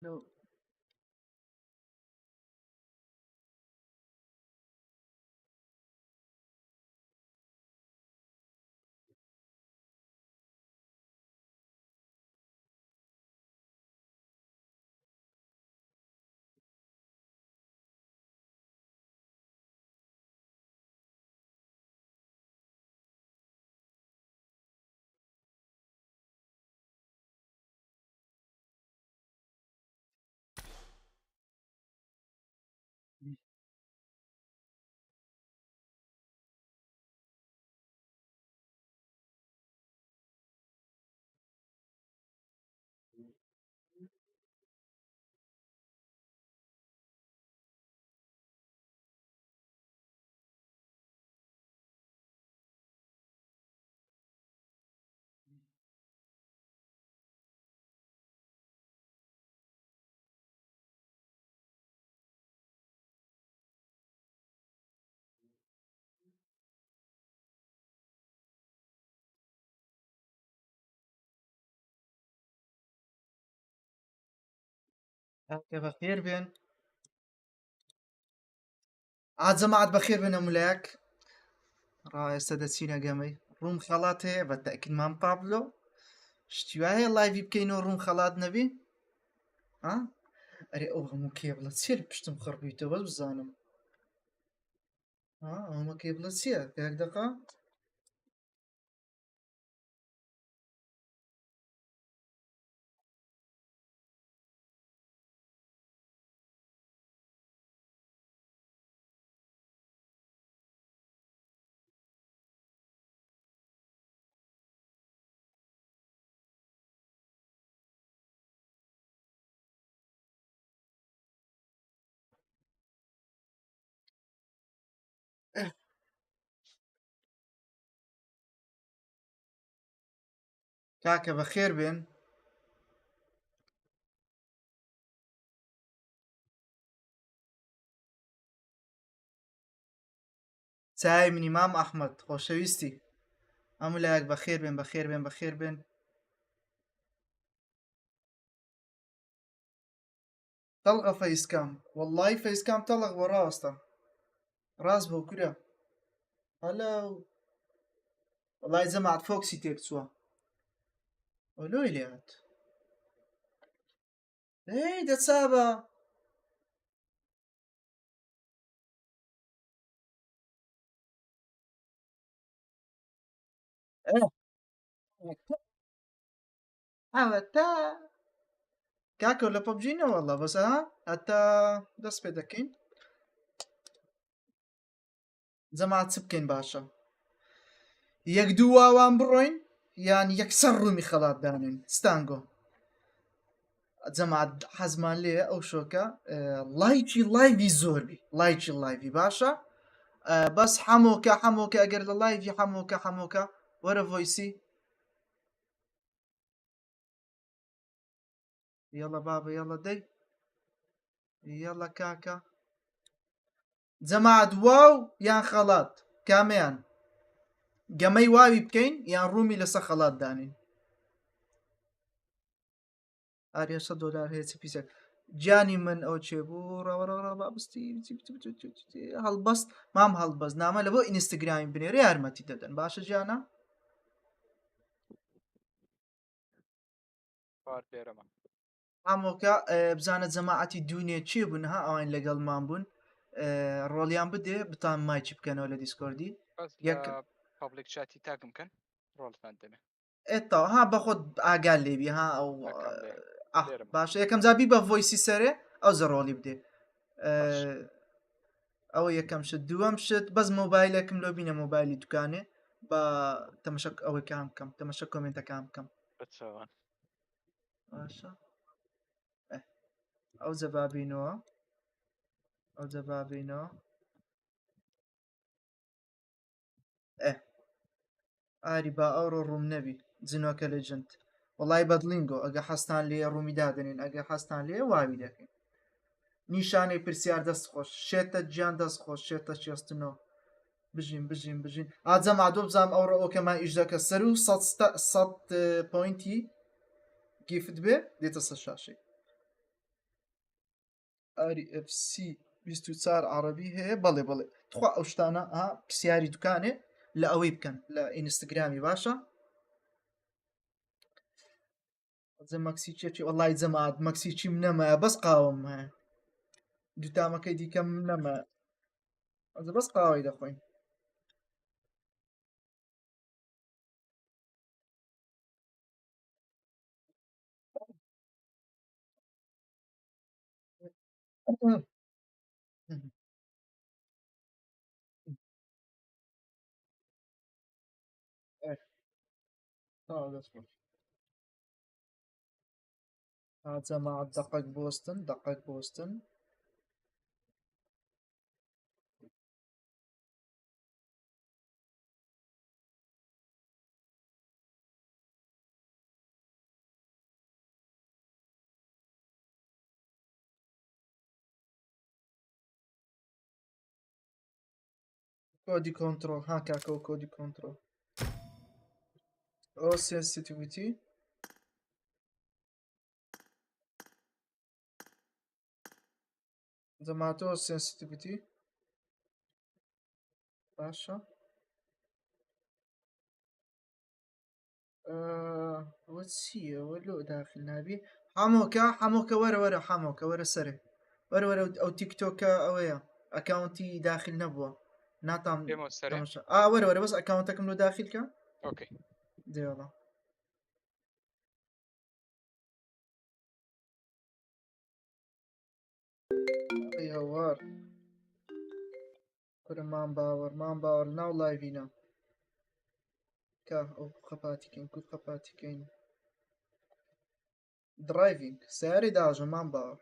لو هاكا بخير بين عاد جماعة بخير بين ملاك راه سادتينا قامي روم خلاطي بالتأكيد ما مقابلو شتي هاي اللايف بكاينو روم خلاط نبي ها اري او هما كيبلا تسير باش تمخربيتو بس بزانم ها هما كيبلا تسير هكذا كاكا بخير بين ساي من امام احمد خوشويستي املاك بخير بين بخير بين بخير بين طلقة فيس كام والله فيس كام طلق وراه اصلا راس بو كده هلا والله جماعة فوكسي تيرتسوا ولو إليات ايه ده سابا ايه حتى كاكو ولا ببجينا والله بس ها حتى دس بدكين جماعة سبكين باشا يقدوا وان بروين يعني يكسروا مي خلاص دانين ستانجو جماعة حزمان لي او شوكا لايتشي لايفي زوربي لايتشي لايفي باشا بس حموكا حموكا اقر لايفي حموكا حموكا ورا فويسي يلا بابا يلا دي يلا كاكا جماعة واو يان خلاط كاميان قمي واوي بكين يان رومي لسا خلاط دانين آريا $100 هي سبيسك جاني من او تشيبو را بابستي هالبست مام هالبست نامه لبو انستغرام بني ريار متي ددن باشا جانا بار بێرەمە هموكا بزانة جماعتي الدنيا تشي بنها اوين لقل مان بون روليان بدي بتان مايتشي بكن ولا ديسكوردي بەس يك لە پابلیک چاتی تاگم کەن ڕۆڵتان دەمێ اتا ها باخد اقل لي بي ها او ئەکەم لێ لێرەمە باشا يكم زابي بفويسي سري او زرولي بدي باش او یەکەم شت دووەم شت بەس مۆبایلێکم لۆ بینە مۆبایلی دوکانێ بە تەمەشک ئەوەی کام بکەم تەمەشە کۆمنتەکان بکەم بچەوان باشە ئەو جەبابینەوە ئەو جەبابینەوە ئاری با ئەوڕۆ ڕووم نەبی جنۆکە لەجنت وڵای بەدلینگۆ ئەگە حەستان لێ ڕوومی دادنین ئەگە حەستان لێ واوی دەکەین نیشانەی پرسیار دەست خۆش شێتە گیان دەست خۆش شێتە شێستنەوە بژین ئاجەم ئادۆ بزانام ئەوڕۆ ئۆکەمان ئیش دەکە سەر و 100 پوینتی گیفت بێ دێتە سەر شاشەی RFC 24 عربی هەیە بەڵێ بڵێ تخوا ئەو شتانە پرسیاری دوکانێ لە ئەوەی بکەن لە ئینستاگرامی باشە مەکسیچێکی وڵای جەماعەت مەکسیچی نەمایە بەس قاوم هەیە دوتامەکەی دیکەم نەمە بەس قاوەی دەخۆین جەماعەت دقەک بۆستن کۆدی کۆنتڕۆل کاکەوە کۆدی کۆنتڕۆل ئەو سنسیتیڤیتی جەماعەتەوە سنسیتیڤیتی باشە ئەوە چییە ئەوە لۆ داخل نابی هەمۆکە وەرە هەمۆکە وەرە سەرێ وەرە ئەو تیکتۆکە ئەوەیە ئەکاونتی داخل نەبووە ناتام وەرە بەس ئەکاونتەکەم لۆ داخلکە دێڵە هەوار مان باوەڕ ناو لایڤینە ئەو خەپاتیکەین کوت خەپاتیکەین درایڤینگ سیاری داژە مان باوەڕ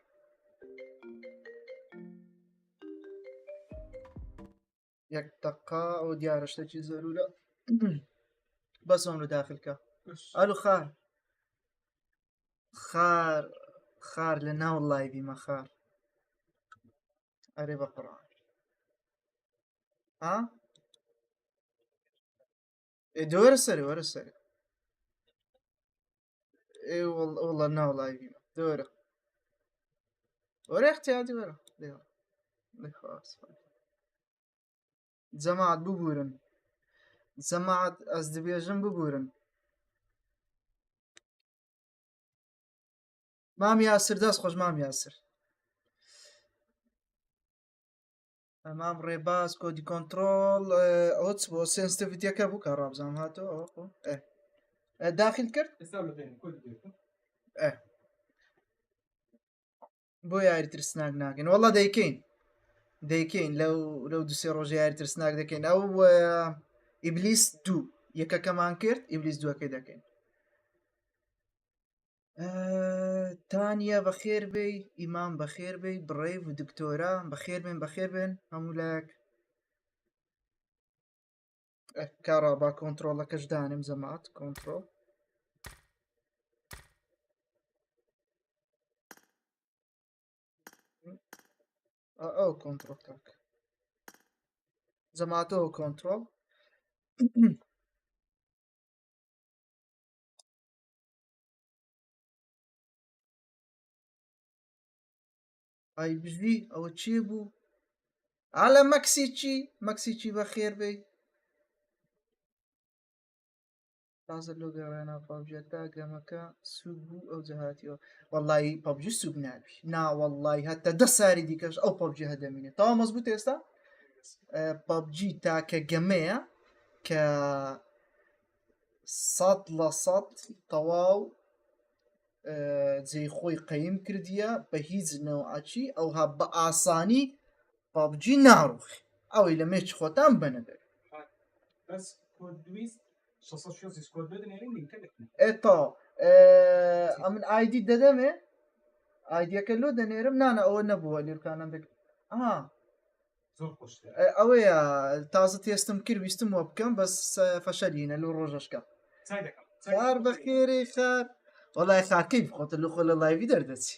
یەک دقا ئەو دیارە شتێکی زەرورە بەسەم لە داخلکە ئەلو خار لە ناو لایڤیمە خار ئەرێ بە قڕان وەرە سەرێ وڵە ناو لایڤیمە وەرە احتیاجی وەرە جەماعەت ببورن جەماعەت ئەس دەبێژم ببورن مام یاسر دەست خۆش مام یاسر ئەمام ڕێباز کۆدی کۆنتڕۆل ئەوچ بۆ سنسیتیڤیتیەکە بوو کە ڕابزانام هاتەوە داخل کرد بۆ یاری ترسناک ناکەین وەڵا دەیکەین لەو دوسێ ڕۆژە یاری ترسناک دەکەین ئەو ئیبلیس 2 یەکەکەمان کرد ئیبلیس 2ەکەی دەکەین تانیە بەخێر بێی ئیمان بەخێر بێی بڕێو و دکتۆرە بەخێر بێن هەموو لایەک کارا با کۆنتڕۆڵەکەش دانم جەماعەت کۆنتڕۆڵ ئەو کۆنتڕۆڵ کاک جەماعەتەوە کۆنتڕۆڵ ئای بژی ئەوە چێ بوو لە مەکسیچی بەخێر بێ تازە لۆ گەڕێنە پابجێتا گەمەکە سوود بوو ئەو جەهاتیەوە وەڵی پەبجی سوود نابی ناوەڵی هەتە 10 ساری دیکەش ئەو پەبجی هەدەمینێت تاوا مەزبوط ئێستا پەبجی تاکە گەمەیە کە 100% تەواو جێی خۆی قەیم کردیە بە هیچ نەوعەچی ئەوها بە ئاسانی پەبجی ناڕوخی ئەوەی لە مێچ خۆتان بەنەدەر ئێتا ئەمن ئایدی دەدەمێ ئایدیەکە لۆ دەنێرم نانە ئەوە نەبووە لێرکانم دەک ئەوەیە تازە تێستم کرد ویستم وە بکەم بەس فەشەلینە لە ڕۆژەشکە خار بەخێری خار وەڵای خاکەی بخۆتە لە خۆ لە لایوی دەردەچی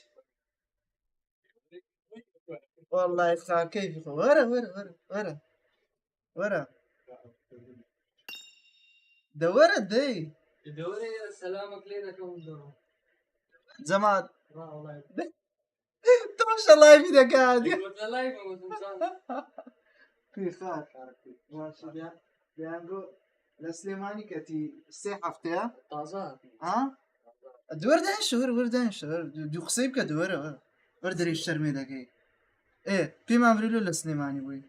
وەڵای خاکەی بخۆ وەرە دەوەرە دەی جەماعەت تۆش ماشاء الله يفيدك هادي قلت له لايف في خار بيانجو لسليماني كتي سي حفتها طازه ها دور وردان شهر دو قصيب كدور وردري الشرمي دقي ايه في ما امري له لسليماني بوي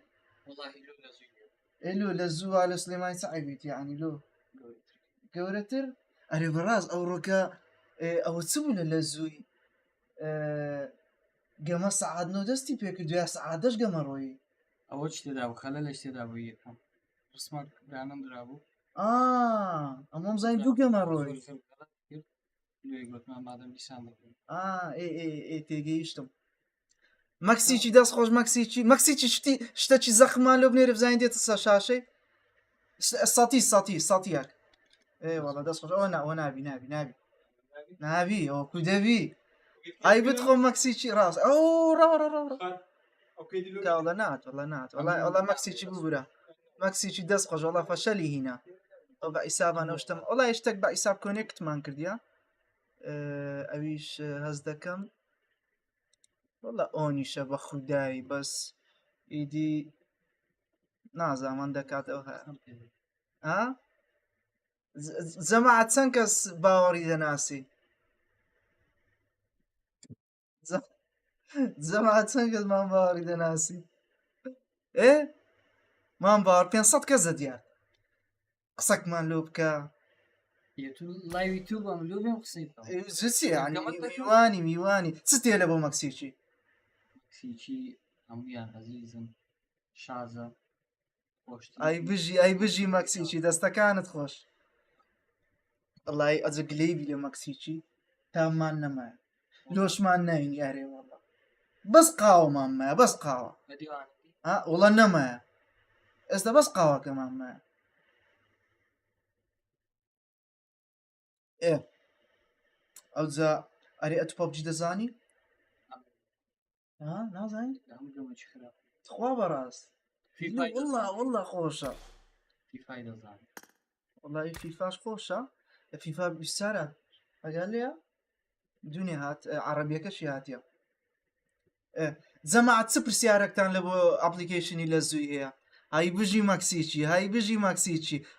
والله لولا زينو إلو لزو على سليماني صعبت يعني له قورتر أري براز أو ركا أو تسمو لزوي قما سعاد نو دستي بيك دويا سعادش قما روي اوش تداو خلالش تداو يفهم رسمك بيانم درابو أمام زين دو قما روي قلت ما مادام لسان إيه تيجيشتم ماكسيتشي داس خوش ماكسيتشي شتي زخمة لو بنعرف زين ديت الساشاشي ساتيك ايه والله داس خوش نابي او كودبي اي بدخل ماكسيتشي راس او را لا والله نات والله ماكسيتشي ببرا ماكسيتشي داس خوش والله فشلي هنا او بحساب انا وشتم والله يشتك بحساب كونكت مان كرديا اويش هزدكم والله اونيشه بخداي بس ايدي نازم عندك اوها ها زمعت سنكس باوري دناسي زمعت سنكس ما باوري دناسي ايه ما باور 500 كذا ديال قصك مان لوبكا لايف يوتيوب ام لوبيم قصيته زوسي يعني كمان ميواني ستي لبو مكسيشي سيتشي اميان عزيزم شازا اي بجي مكسيشي دستا كانت خوش الله ازق ليبي لمكسيشي تامان نما لوش ما ناين يا ري والله بس قاوة ماما بس قاوة ها والله نما استا بس قاوة كمان ما ايه اوزا اري اتو ببجي دزاني ها نازاين تخوا براس والله خوشة في فايدة زاني والله فيفاش خوشة فيفا بسارة قال لي دنيا هات عربية كشي هاتيا زعما عاد سبر سيارك تان لبو ابليكيشن لزوي هي هاي بيجي ماكسيتشي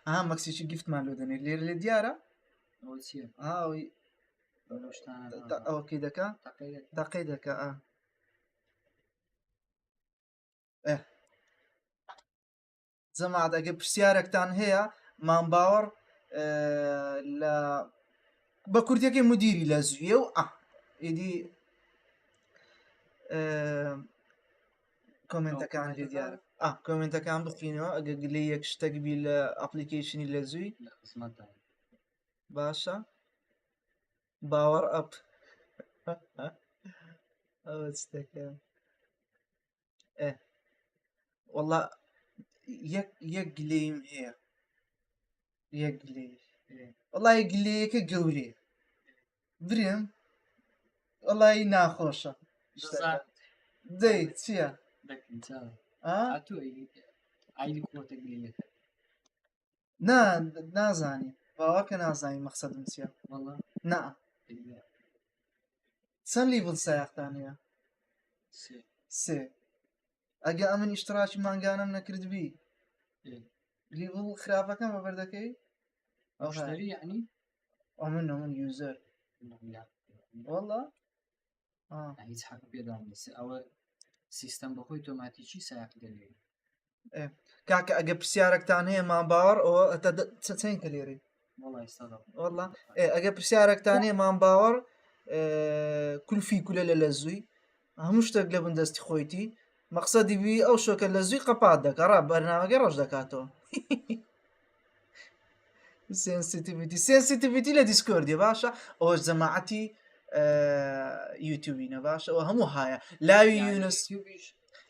ها ماكسيتشي جيفت مالو دني اللي ديارة أول شيء وي اوكي دكا دقيقة زعما عاد اجيب سيارك تان هي مان باور لا بكورتيكي مديري لازويو يدي كومنتا كان لي ديالك كومنتا كان بخينو قال لي ياك تقبيل ابليكيشن لازوي لا اسمها باشا باور اب او استكان والله يقليم هي يقلي والله يقليك قولي بريم والله ناخوشة دي تيا دك انت ها عيدي قوة تقلية نازاني باوك نازاني مقصد مسيا والله نا سن ليفل سايق تانية سي اجا امن اشتراكي مانجانا نكرد بي ليفل خرافة كم ببردكي مشتري يعني من يوزر والله يعني يتحكم بيدان او سيستم بخوي اوتوماتيكي سايق دليل كاكا اجا بسيارك تانية ما باور او تسين كليري والله يستغرب والله اجا بسيارك تانية ما باور كل للزوي همش تقلب دستي خويتي مقصدي بي او شوكا لزوي قبادك راه برنامج روج دكاتو سنسيتيفيتي لديسكورد يا باشا او جماعتي يوتيوبينا باشا وهمو هايا لا يونس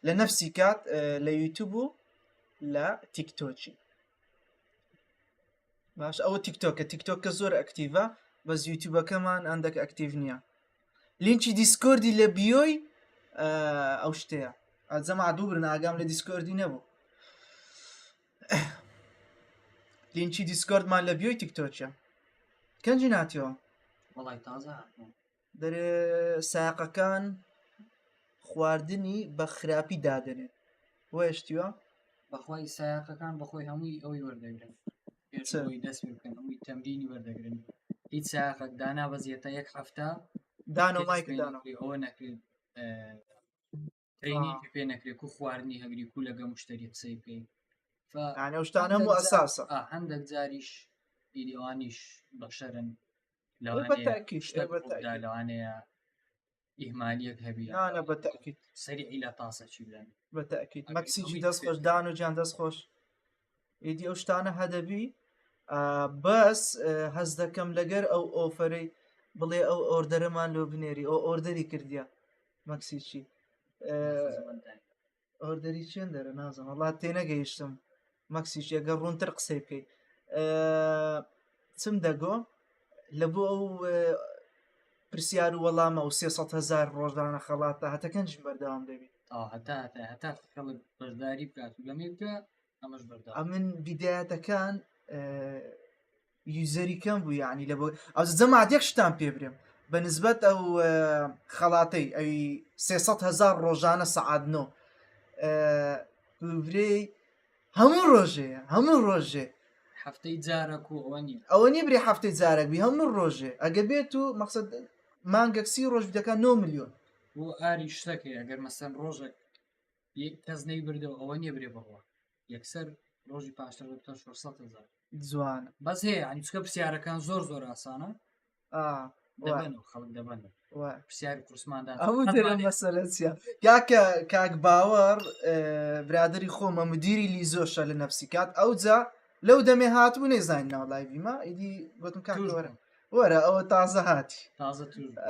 لنفسي كات ليوتيوبو لا تيك توكي باشا او تيك توك زور اكتيفا بس يوتيوب كمان عندك اكتيف نيا لينشي ديسكوردي لبيوي او شتيا زعما دوبرنا اقام لديسكوردي نبو لينشي ديسكورد مال لبيوي تيك توكيا كان جيناتيو والله تازه در ساقة كان خواردنی بە خراپی دادنێن وەشتیوە بەخوای سایقەکان بەخۆی هەمووی ئەوی وەردەگرن پێش چ؟ ئەوەی دەست پێ بکەن هەمووی تەمرینی وەردەگرن هیچ سایقەک دانا بەزیێتە یەک هەفتە دان و پێ مایک دەست پێ دانەوە نەکرێ، ئەوە نەکرێت ترینی پێ نەکرێت و خواردنی هەگری و لەگە مشتری قسەی بکەین یانە ئەو شتانە هەموو ئەساسە هەندێک جاریش ئیدیوانیش بەشەرن بەتاکید لەوانەیە ئیهمالیەک هەبی نانە بەتاکید سەریعی لە تاسە چی بلێن بەتاکید مەکسیجی دەستخۆش دان و جیان دەستخۆش ئیدی ئەو شتانە هەدەبی بەس هەز دەکەم لەگەر ئەو ئۆفەرەی بڵێ ئەو ئۆردەرەمان لۆ بنێری ئەو ئۆردەری کردیا مەکسیچی ئۆردەری چێن دەرە نازم وڵات تێنەگەیشتم مەکسیش ئەگەر ڕوونتر قسەی بکەیت چم دەگۆ لە بۆ ئەو پرسیار و وەڵامە و 300,000 ڕۆژدانە خەڵاتە هەتەکەنجم بەردەوام دەبێت هەتا خەڵک بەشداری بکات و لەمێ بکە ئەمەش بەردەوام ئەمن بیدایەتەکان یوزەری کەم بوو یعنی لە بۆ ئەو جەماعەت یەک شتان پێ برێم بە نسبەت ئەو خەڵاتەی ئەوی 300,000 ڕۆژانە سەعادنۆ برێ هەموو ڕۆژەیە هەموو ڕۆژێ هەفتەی جارێک و ئەوە نیە ئەوە نی برێ هەفتەی جارێکبی هەموو ڕۆژێ ئەگە بێت و مەقسەد مانگەکسی ڕۆژ دەکە 9 ملیۆن بۆ ئاری شتەکەی ئەگەر مەسەن ڕۆژێک کەس نەی بردەوە ئەوە نییە برێ بەڕوە یەکسەر ڕۆژی پاشتر 400,000 جوانە بەس هەیە ئەنی چکە پرسیارەکان زۆر ئاسانە دەبن و خەڵک دەبن پرسیاری کورسماندان ئەوە دەرە مەسەلەچە یاکە کاک باوەڕ برادری خۆمە مدیری لیزۆشە لە نەفسیکات ئەو جا لەو دەمێ هاتبوو نێزانین ناوڵای بیمە ئیدی گوتم کاکوەرە وەرە ئەوە تازە هاتی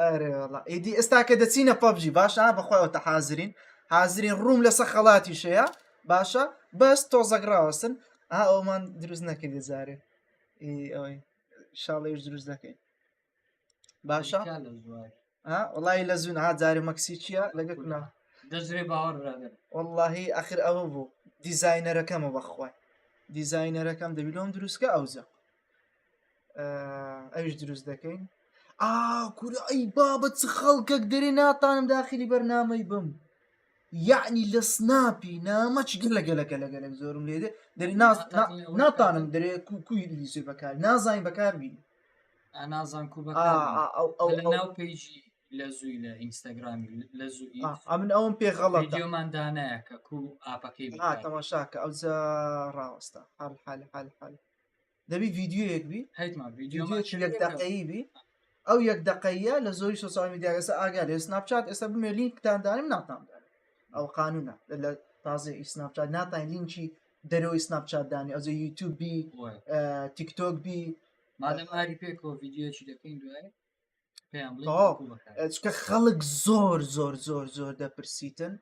ئەرێڵ ئیدی ئێستا کە دەچینە پەبژی باشە بەخۆیەوە حازرین ڕووم لەسەر خەڵاتی شەیە باشە بەس تۆزەگراوەسن ئەومان دروست نەکردی جارێ ئەوەی شاڵێش دروست دەکەین باشە وڵی لە زوون ها جارێ مەکسی چیە لەگە کونا دەژرێ باوەڕ برادر واللهی ئەخر ئەوە بوو دیزاینەرەکەمە بەخوای دیزاینەرەکەم دەبیلۆم دروستکە ئەوزە ئەوش دروست دەکەین کورە ئەی بابەت چ خەڵکەک دەرێ ناتانم داخلی بەرنامەی بم یعنی لە سناپی نامەچ گەلەگەلەگەلەگەلک زۆرم لێدێ دەری ناتانم دەرێ کوی لیزی بەکار نازانین بەکار بین نازان کو ناو پیجی لە زووی لە ئینستاگرامی لە زووی ئەمن ئەوم پێ غەڵەت دیۆماندانایە کە کو ئاپەکەی تەماشاکە ئەو ڕاوەستا حال دەبی ڤیددیوەیەک بی ڤیددیوەیەکی یەک دەقەیی بی ئەو یەک دقەیە لە زۆری سوسیال میدیاگەسە ئاگا لێ سناپچات ئێستا بمێ لینکتاندانیم ناتاندان ئەو قانونە لە تازە سناپچات ناتان لینکی دەرەوەی سناپچات دانی ئەوزە یوتیوب بی تیکتۆک بی مادەم ئاری پێکەوە ڤیددیۆکی دەکەین دوای چکە خەڵک زۆر دەپرسیتن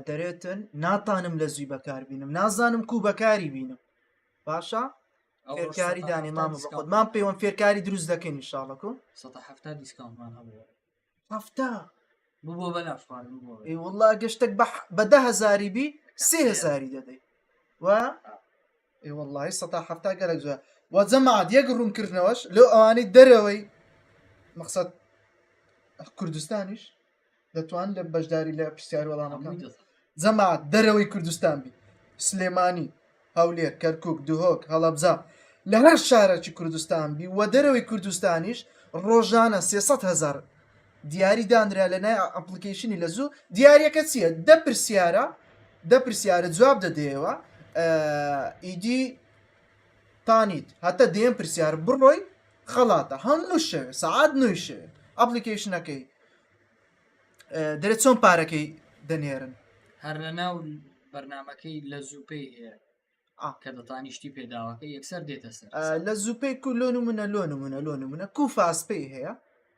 دەرێتن ناتانم لە زووی بەکار بینم نازانم کو بەکاری بینم باشە فێرکاری دانی مامە بەخۆت مان پێوەم فێرکاری دروست دەکەین انشاءڵەکو 170 دیسکاونتمان هەبوو هەفتە بوو بەلاش والله گەشتێک بە 10,000 بی 3,000 دەدەی و والله 170 گەلک زۆر وەجەماعەت یەک ڕوونکردنەوەش لەو ئەوانەی دەرەوەی مەقسەد کوردستانیش دەتوان لە بەشداری لە پرسیار وەڵامەکان جەماعەت دەرەوەی کوردستان بی سلێمانی هەولێر کەرکووک دوهۆک هەڵەبجا لە هەر شارێکی کوردستان بی و دەرەوەی کوردستانیش ڕۆژانە 300,000 دیاری دانرا لە نای ئەپلیکیشنی لە زوو دیارەکە چییە دە پرسیارە جواب دەدەیەوە ئیدی تانیت هەتە دێم پرسیار بڕۆی خەڵاتە هەموو شەوێ سەعات 9 شەوێ ئەپلیکیشنەکەی دەرێت چۆن پارەکەی دەنێرن هەر لە ناو بەرنمەکەی لە زووپەی هەیە کە دەتانیشتی پێداوەکە یەکسەر دێتە سەر لە زووپەی کو لۆ نمونە کو فاسپەی هەیە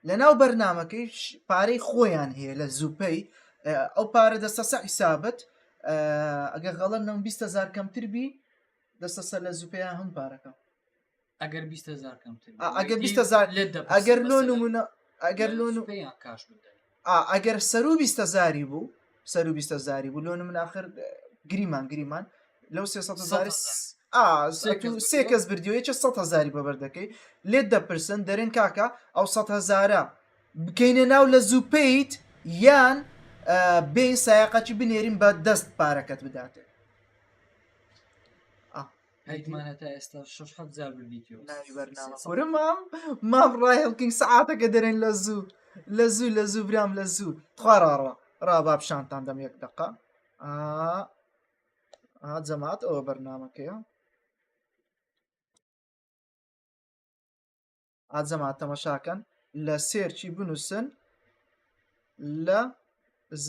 لە ناو بەرنمەکەی پارەی خۆیان هەیە لە زووپەی ئەو پارە دەستە سە حیسابەت ئەگەر غەڵەت نەم 20,000 کەمتر بی دەستە سەر لە زووپەیان هەم پارەکە ئەگەر 20,000 کەمتر ئەگەر لۆ نمونە ئەگەر سەر و 20,000 بوو سەر و 20,000 بوو لۆ نمونە آخر گریمان لەو 300,000 سێ کەس بردیۆیەکە 100,000 بەبەردەکەی لێت دەپرسن دەرێن کاکە ئەو 100,000 بکەینە ناو لە زووپەیت یان بێ سایقەکی بنێرین بە دەست پارەکەت بداتێ هەیتمانە تا ئێستا 6 بردیتەوە ناوی بەرنامە کورە مام ڕای هەڵکینگ سەعاتەکە دەرێن لە زوو برام لە زوو خوارڕە ڕابا پیشانتان دەم یەک دقە جەماعەت ئەوە بەرنامەکەیە ئاجەماعەت تەماشاکەن لە سێرچی بنووسن لە ز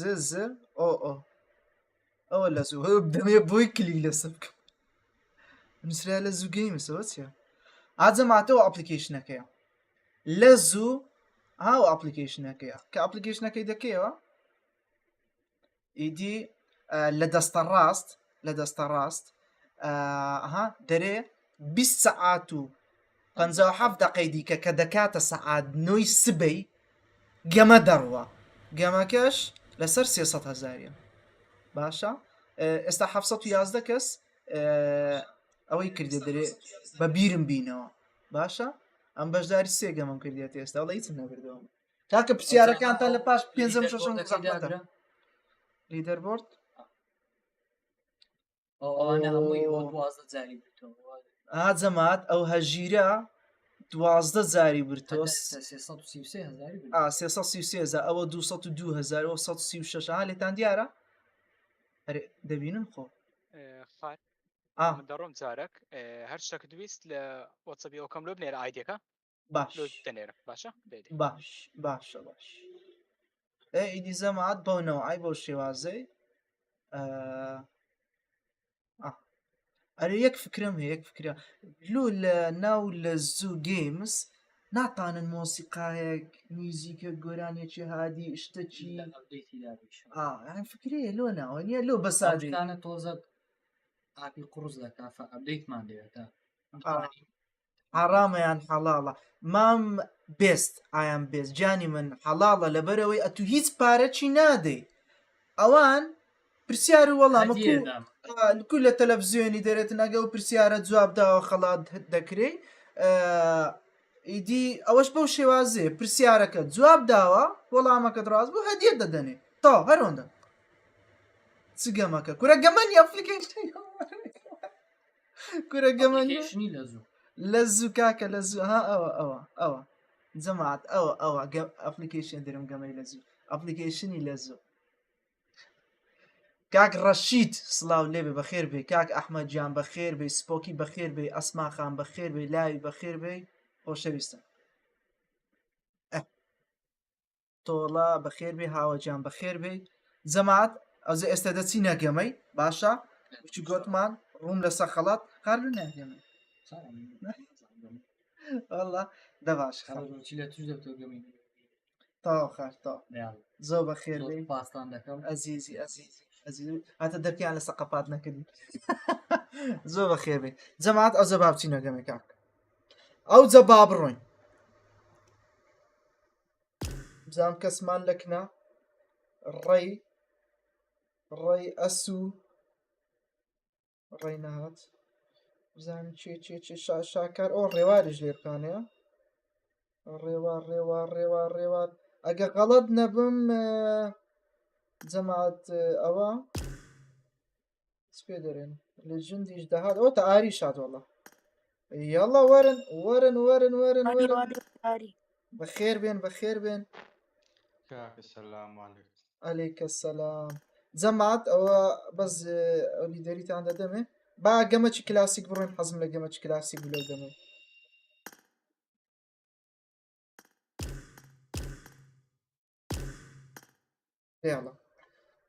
ئەوە لە زوو هەو دەمێ بۆی کلیک لەسەر بکەم نووسرا لە زوو گەیمسەوە چیە ئاجەماعەتەوە ئەپلیکیشنەکەیە لە زوو هاو ئەپلیکیشنەکەیە کە ئەپلیکیشنەکەی دەکەیەوە ئیدی لە دەستە ڕاست دەرێ 20 سەعات و 57 دقەی دیکە کە دەکاتە سەعات 9 سبەی گەمە دەڕوە گەمەکەش لەسەر 300,000 باشە ئێستا 711 کەس ئەوەی کردێ دەرێ بە بیرم بینەوە باشە ئەم بەشداری سێ گەمەم کردێت ئێستا وڵی هیچم نەبردەوە تاکە پرسیارەکانتان لە پاش 5 لیدەربۆرد جەماعەت ئەو هەژیرە 12 زاری برتۆ 333 ئەوە 202,000 ئەوە 136 لێتان دیارە دەبینن خۆ من دەڕۆم جارێک هەر شتێک دویست لە وەتسەپی ئەو کەم لۆ بنێرە ئایدیەکە باش دەنێرە باشە باشە ئیدی زەماعەت بەونەوە ئای بۆ شێوازەی ئەرە یەک فکرم هەیە یەک فکرە لۆ لە ناو لە زوو گەیمز ناتانن مۆسیقایەک میوزیکە گۆرانێکی هادی شتەکی فکرەیە لۆ ناوە نیە لۆ بەسادانە تۆزە ئاپی قڕز لە کافە ئەبدەیتمان دەوێتە حرامەیان حەڵاڵە مام بێست ئایان بێست جانی من حەڵاڵە لەبەرەوەی ئەتو هیچ پارەچی نادەی ئەوان پرسیار و وەڵامە لە تەلەڤزیۆنی دەرێت ناگە و پرسیارە جوابداوە خەڵات دەکرێ ئیدی ئەوەش بەو شێوازێ پرسیارەکە جواب داوە وەڵامەکە دڕاست بوو هەدیە دەدەنێ تا هەرۆندە چ گەمەکە کورە گەمەنی ئەپلیکیشن کورە گەمەنی لە زوو کاکە لە زوو ئەوە جەماعەت ئەوە ئەپلیکیشن دەرم گەمەی لە زوو ئەپلیکیشنی لە زوو کاک ڕەشید سڵاو لێبێ بەخێر بێ کاک ئەحمەدجان بەخێر بێ سپۆکی بەخێر بێ ئەسماخان بەخێر بێ لاوی بەخێر بێ خۆشەویستم تۆڵا بەخێر بێ هاوەجان بەخێر بێ جەماعەت ئەوزە ئێستا دەچی نەگەمەی باشە چی گوتمان ڕووم لەسەر خەڵات قار ناگەمەی والله دەباش تا زۆر بەخێر بێ پاسان دەکەم ئەزیزی هاتە دەرکیان لە سەقەپات نەکردی زۆر بەخێر بێ جەماعەت ئەو زەباب چی نەگەمەی کاک ئەو جەبا بڕۆین بزانام کەسمان لەکنە ڕێی ئەسوو ڕێی نەهات بزانم چێ شاکار ئەو ڕێوارش لێرکانەیە ڕێوار ئەگە غەڵەت نەبم جەماعەت ئەوە سپێ دەرێن لە جندیش دەهات ئەوە تا ئاری شات وەڵە یاڵا وەرن بەخێر بێن عەلەیکە سەلام جەماعەت ئەوە بەس لیدەریتان دەدەمێ با گەمەکی کلاسیک بڕۆین حەزم لە گەمەکی کلاسیک بلەو دەمێ یاڵا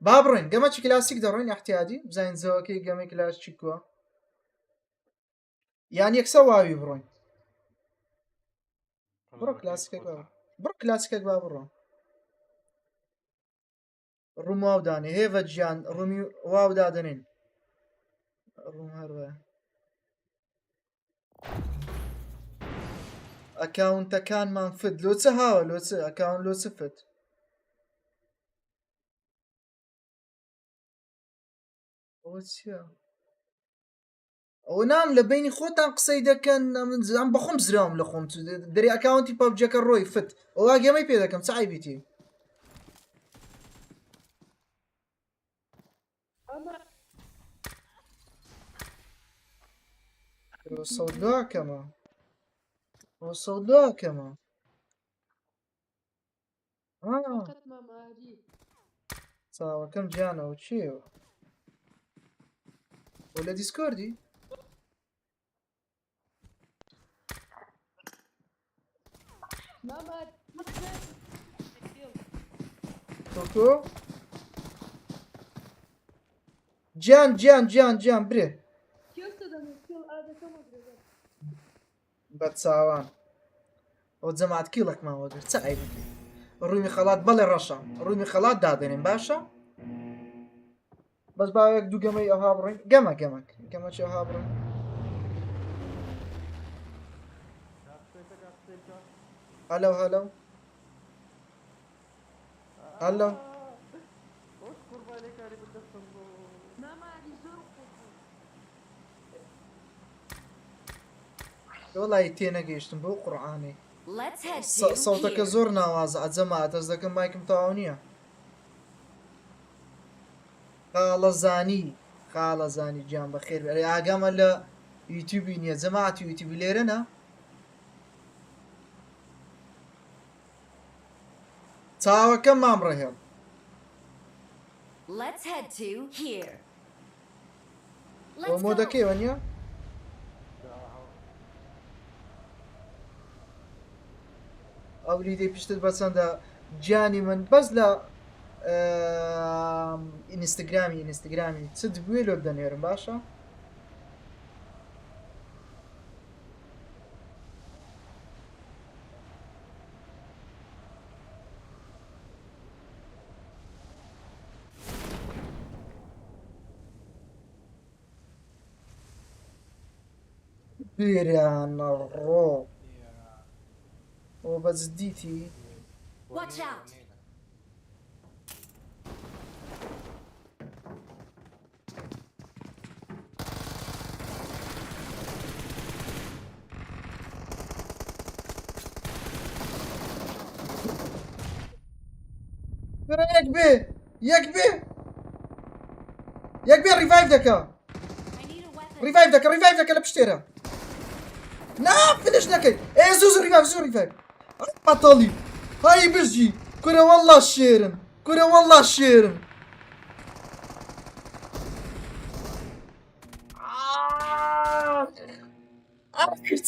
با بڕۆین گەمەکی کلاسیک دەڕۆین احتیادی بزانین زەوەکەی گەمەی کلاسیک کووە یان یەکسە واوی بڕۆین بڕۆ کلاسیکێک با بڕۆ ڕووم واو دانێ هێڤە گیان ڕوومی واو دادنێن ڕووم هەروە ئەکاونتەکانمان فت لۆچە هاوە لۆچە ئەکاون لۆچە فت ئەوە چییە ئەوە نام لە بینی خۆتان قسەی دەکەن ئەم بەخۆم زراوم لە خۆم دەری ئەکاونتی پەبجەکە ڕۆی فت ئەوە گەمەی پێ دەکەم چ عیبیتی سەود دووەکەمە بۆ سەود دووەکەمە چاوەکەم گیانەوە چیەوە بۆ لە دیسکۆردی تۆکۆ گیان گیان گیان گیان برێ بە چاوان ئەو جەماعەت کیڵێکمان وەگر چ عیبەکەی ڕوومی خەڵات بەڵێ ڕەشە ڕوومی خەڵات دادێنین باشە بەس باوەیەک دوو گەمەی ئەوها بڕین گەمە گەمەچی ئەوها بڕین هەلو هەلو هەلو وەڵی تێنەگەیشتم بۆ قورعانی سەوتەکە زۆر ناوازە ئەجەما دەست دەکەم مایکم تەواو نییە خاڵە زانی گیان بەخێر بێ ئاگامە لە یوتیوبی نییە جەماعەتی یوتیوبی لێرەنە چاوەکەم مام ڕەهێڵ بۆ مۆدەکەیوە نییە ئەو لیدەی پیشتت بە چەندە گیانی من بەس لە ئینستاگرامی چ بوێ لۆ دەنێرم باشە بێرانە ڕۆ ئەو بەجددیتی یەک بێ ریڤایڤ دەکە لە پشتێرە نا فنش نەکەی زوو ریڤایڤ قەتەڵی هایی بژی کورە وەڵڵا شێرن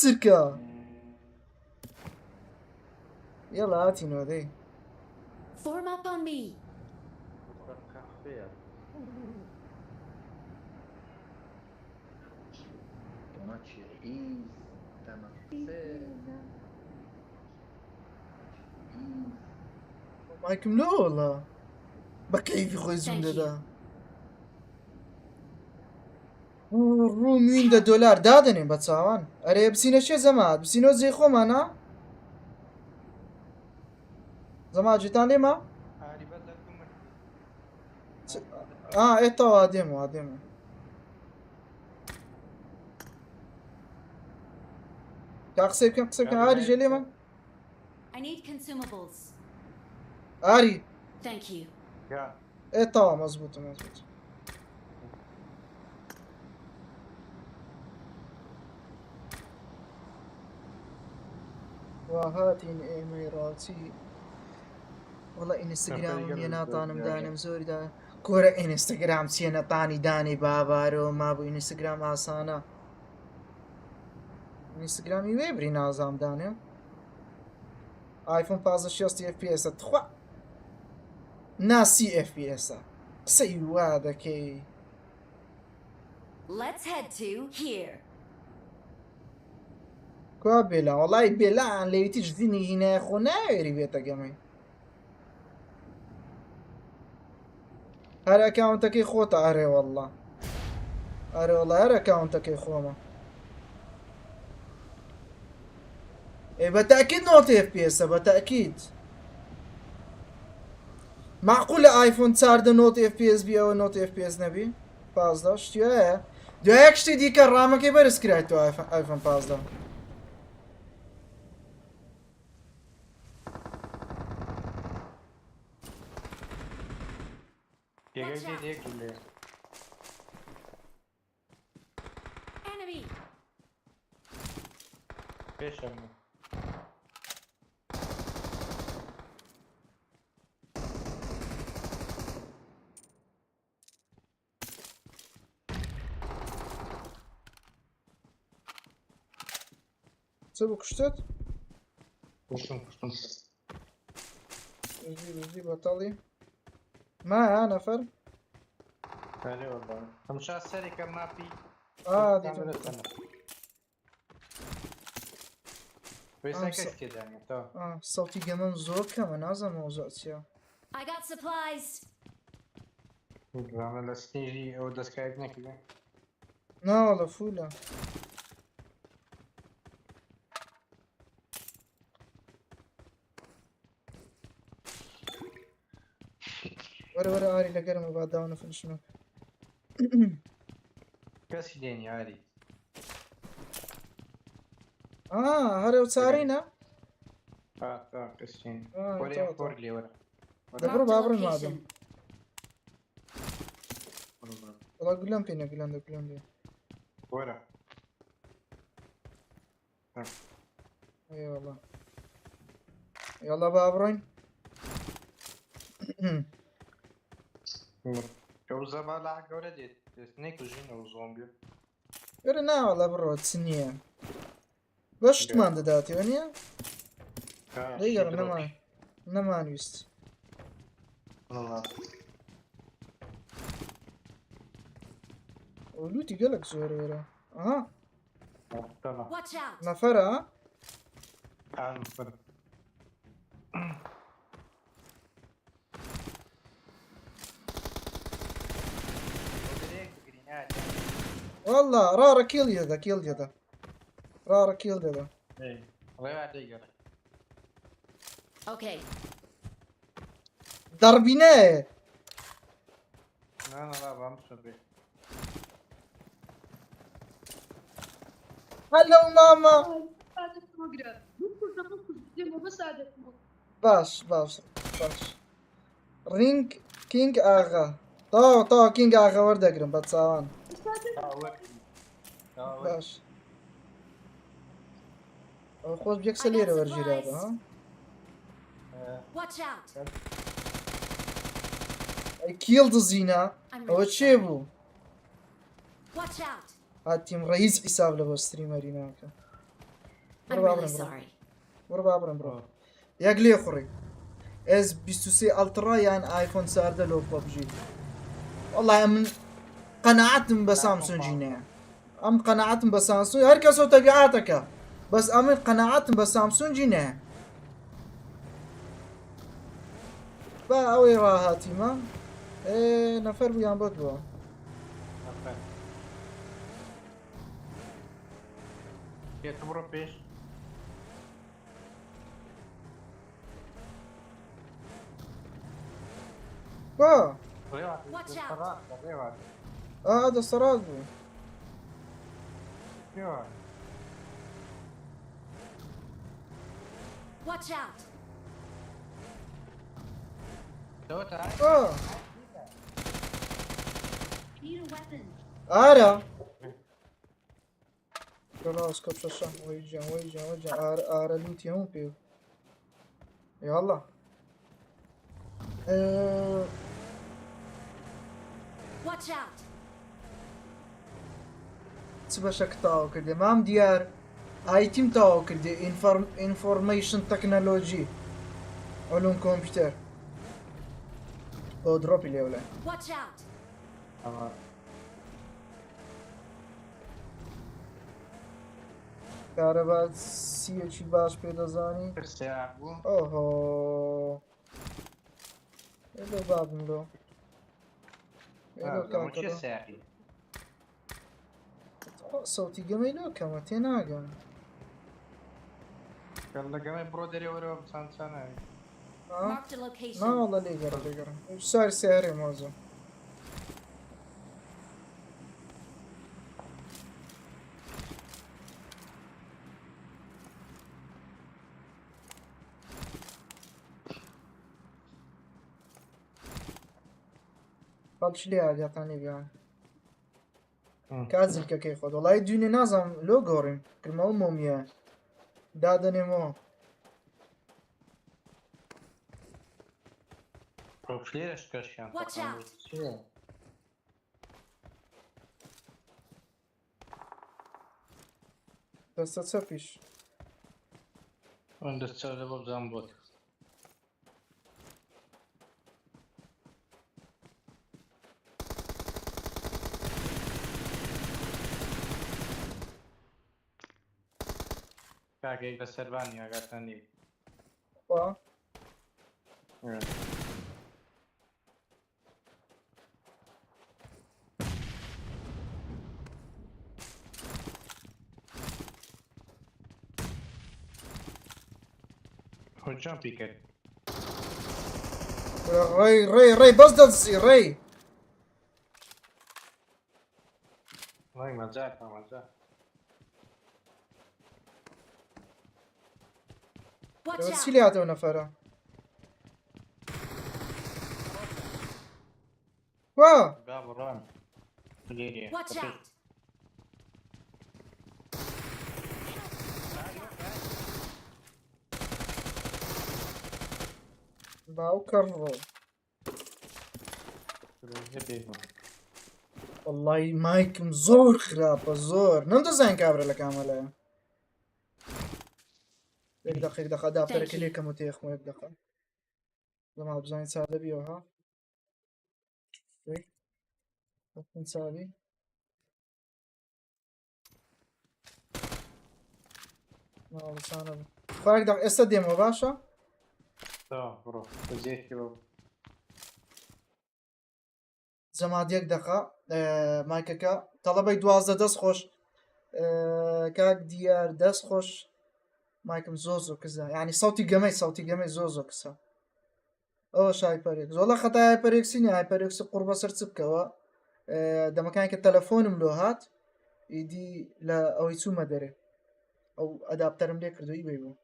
چرکە یەڵا هاتینەوە دەی Form up on me. مایکم لۆ وەڵا بە کەیفی خۆی زوم دەدا ڕوو $1,000,000 دادەنێن بە چاوان ئەرێ بچینە چێ زەمات بچینەوە جێی خۆمانە زەما جێتان لێمە ئێتەوە دێمەوە کا قسەی بکەم ئاری ژێ لێمە ئاری ئێتەوە مەزبوط هاتین ئێمەی ڕاچی وەڵا ئینستاگرامم یە ناتانم دانم زۆریدا کۆرە ئینستاگرام چیە نەتانی دانی بابارەوە ما بوو ئینستاگرام ئاسانە ئینستاگرامی وێبری نازام دانێ آیفۆن 15 FPS تخوا ناسی FPS قسەی وا دەکەی کوا بێلا وەڵی بێلان لەویتیش دینی هینای خۆ ناوێری بێتە گەمەی هەر ئەکاونتەکەی خۆتە ئەرێ وەڵڵا هەر ئەکاونتەکەی خۆمە بەتاکید نۆت FPS بەتاکید معقولە ئایفۆن 14 نۆت FPS بی ئەوە نۆت FPS نەبی 15 شتیایە دوایەک شتی دیکە ڕامەکەی بەرز کرایتەوە ئایفۆن 15 Diğer değil diye geliyor. enemy! پێشم چه بۆ کوشتت کوشتم بژی بەتەڵی مایە نەفەر بەێ وەڵا هەمشا سەرێکە ماپی دیتم کەس کێدانێتەوە سەوتی گەمەم زۆر کەمە نازانەوە زۆر چیە I got supplies! گرانە لە ستێژی ئەو دەستکایت نەکردن ناوەڵە فولە وەرە وەرە ئاری لەگەرمە با داونە فنشمە کەسی دێنی ئاری هەرێ چارەینە کەسین آه، وەرێ تەوا، خۆر لێوەرە دەبڕ Marked a بابڕن مادەم location. وڵا گولەم پێ نەگولەندە گولەم بێ وەرە ئێوەڵا یاڵا بابڕۆین ئەو زەبا لا گەورە دێت نێکوژین ئەو زۆمبی وەرە ناوەڵە بڕۆ چ نییە بەشتمان دەداتیوە نییە دەیگەڕ نەمانویست لوتی گەلک زۆر وەرە Watch out! نەفەرە والله رارا كيل يدا رارا كيل يدا Okay, ضربيناه هلو ماما باش رينج كينج اغا طو كينج اغا ورد اقرم بتصاوان باش خوش بيك سليرة ورجي هذا ها watch out! I killed زينة I'm هو really تشيبو sorry. Watch out! هاتيم رئيس حساب له ستريمرين هكا I'm برو really بابرم برو sorry. برو بابرم برو يقلي خوري اس 23 الترا يعني ايفون سارده لو ببجي والله من قناعتم بسامسونج هنا ام قناعتم بسامسونج هركسو تبعاتك بس ام قناعتم بسامسونج هنا با اوي راهاتي ما ايه نفر بيان بدو تبڕۆ پێش با Watch out. هذا صراط بو Watch out! Need a weapon. ارا خلاص كبش الشام ويجي ارا لوتي هم بيو يلا Watch out! تباشك تاو كده مام ديار ايتم تاو كده انفورميشن تكنولوجي علوم كمبيوتر او دروبي لي ولا Watch out! كهرباء سي اتش باش پیدا زانی اوه الو بابم لو الو كاكا صوتي جميل كما تناقم لەگەمە بڕۆ دەرێوەرەوە بچانچاناوی Marked a ما location. والله لي قرا وش صار سعري موزو قال شلي عاد يعطاني بيان کازلکەکەی خۆت وڵی دوێنێ نازانم لۆ گۆڕیم کرمەوە مۆمیە دادەنێمەوە Profilers kastje aan het Watch pakken. out. Zie je? دەستە چەپیش En dat zou wel op de aanbod. Kijk, ik ben Servania, gaat dat niet. خوا Ja. Goed jump, Pieker. ڕێ بەس دەدسی ڕێ Nee, maar zaak, maar zaak. Watch چی out. لێ هاتەوە نەفەرە وا Ga vooraan. Verleden. Watch out. باوکەڕ ڕۆ Heb je nog? وەڵی مایکم زۆر خراپە زۆر نەمدەزانین کابرا لە کامەلەیە یەک دەقیق داپەرەکە لێکەم و تێخم یەک دەقە لەما بزانین چادە بیەوە ها چاوی ناوەسانە بوو خۆیەک دەق ئێستا دێمەوە باشە Zo, bro. Dat is echt wel. جەماد یەک دەقە مایکەکە تەڵەبەی 12 دەست خۆش کاک دیار دەست خۆش مایکم زۆر کزە ینی سەوتی گەمەی زۆر کسە ئەوە شایپەرێک زۆڵە خەتای هایپەرێکسی نی هایپەرێکسی قوربە سەر چ بکەوە دەمەکان کە تەلەفۆنم لۆ هات ئیدی لە ئەوەی چوومە دەرێ ئەو ئەداپتەرم لێ کردووی بێ بوو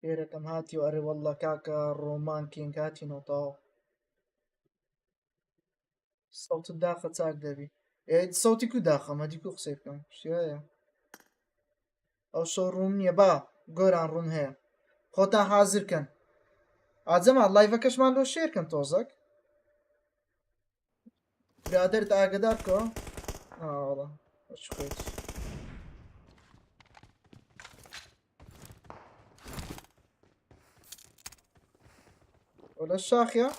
پێرەکەم هاتی و ئەرێ وەڵڵە کاکە ڕۆمان کێنگ هاتی نۆتاوە سەوتت داخە چاک دەبی سەوتی کو داخە مەدی کو قسەی بکەم شیایە ئەو شەو ڕوون نییە با گۆران ڕوون هەیە خۆتان حازرکەن ئاجەما لایڤەکەشمان لۆ شێرکەن تۆزەک برادرت ئاگدار بکەوە ئاوەڵە خۆیت ولا الشاخية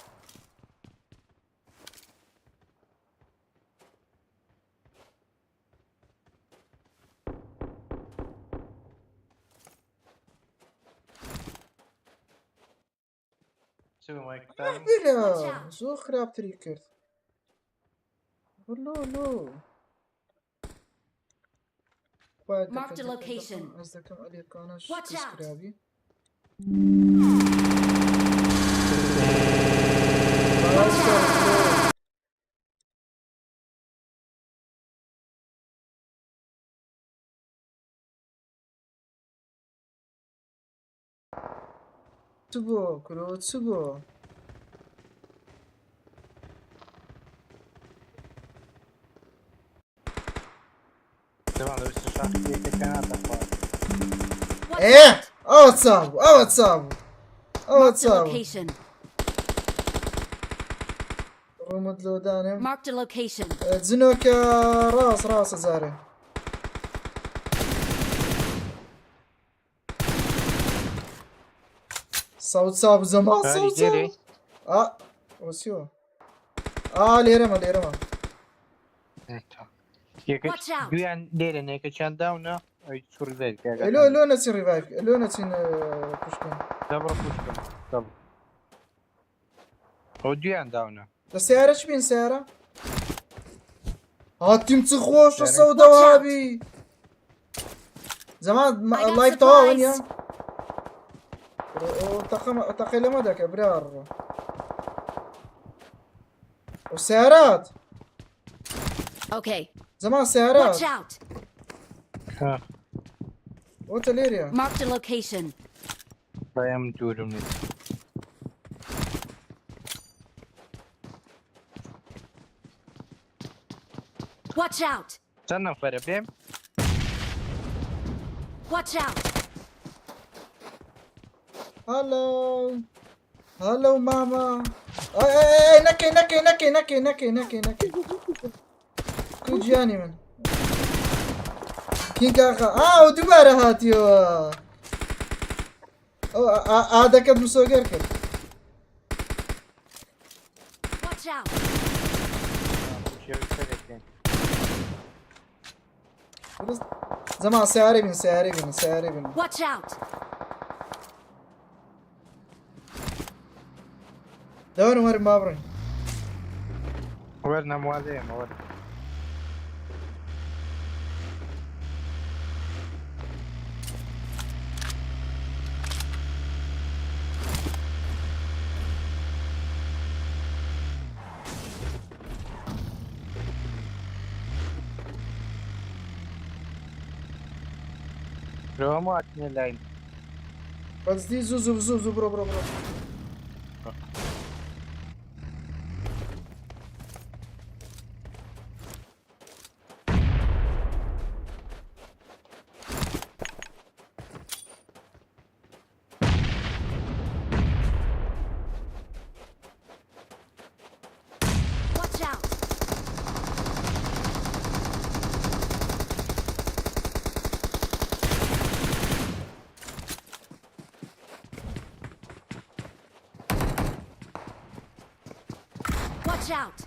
Zullen we maar kijken? بلا زو خراب تريكر لو Marked a location. قصدكم عليك انا Watch out. خرابي تبو كرو تبو Tamam, dat is de zaak die ik kan aanpakken. Watch ايه out. اوه تصابو Marked a location. رومد لو دانم Marked a location. زنوك راس زاري صوت صاب زمان صوت صاب وسيو ليرما Watch out. Duyan deren ik kan down uit survival. لو نسي ريفايف لو نسي كشكون Dabra pushkan. Dabra. O duyan down. السيارة ايش بين سيارة؟ هاتيم تخوش Watch السوداء out. هابي زمان I got لايف توا وين يا؟ supplies. تقيل مدك ابرار والسيارات Okay. زمان سيارات Watch out. Ha. وتليريا Marked a location. Bayam durum net. Watch out! چەند نەفەرە بێم؟ Watch out! هەلو هەلو ماما ئەی نەکەی نەکەی نەکەی نەکەی نەکەی نەکەی نەکەی کو گیانی من کین کاخە ئاو دووبارە هاتیەوە ئەو ئادەکەت مسۆگەر کرد Watch out! زەمان سیارە بین سیارە بین سیارە بین Watch out! دەوەرن وەرن با بڕۆین وەرنە موازەیەمە وەرن هەموو هاتنە لاین بەزدی زوو زوو زوو زوو بڕۆ بڕۆ بڕۆ Watch out! Watch out!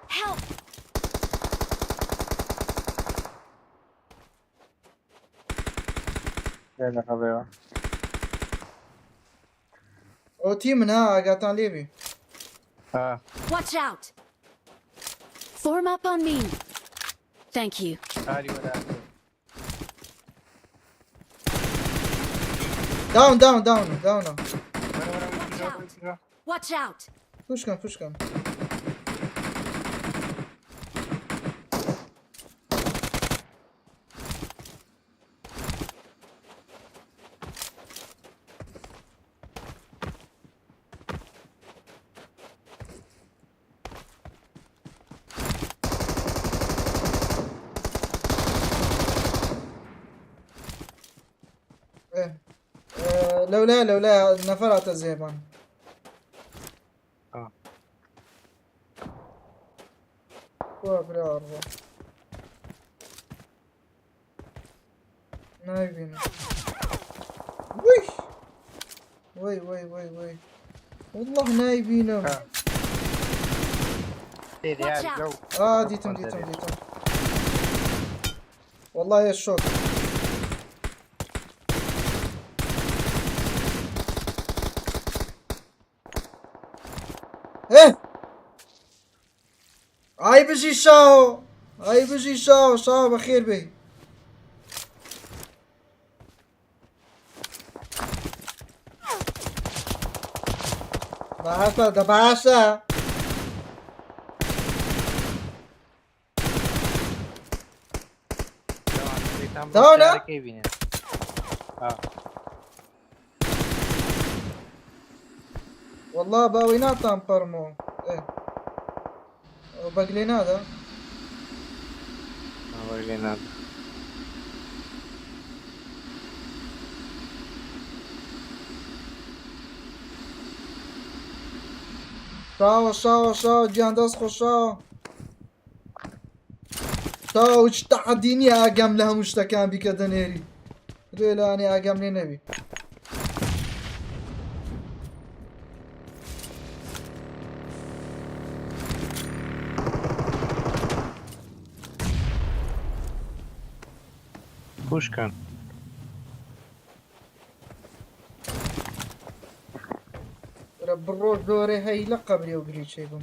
Help! ئەو تی من ها ئاگاتان لێبی Watch out! Form up on me. Thank you. ئاری وەرە داون داون داون داونە Watch out! پوشکەم پوشکەم لولا لولا نفرات الزيبان برا نايبين وي وي وي وي والله نايبينهم ديتم والله يا الشوط ايه هاي بيجي شاو هاي بيجي شاو بخير به باشا ده باشا داونا والله باوينات عم برمو ايه وبقلينا هذا شاو جان دست خوش شاو وش تحديني اقام لها مشتكان بكذا نيري ريلاني اقام لي نبي بوشكان رب الروح دوري هاي لقب لي وقلي شيء بم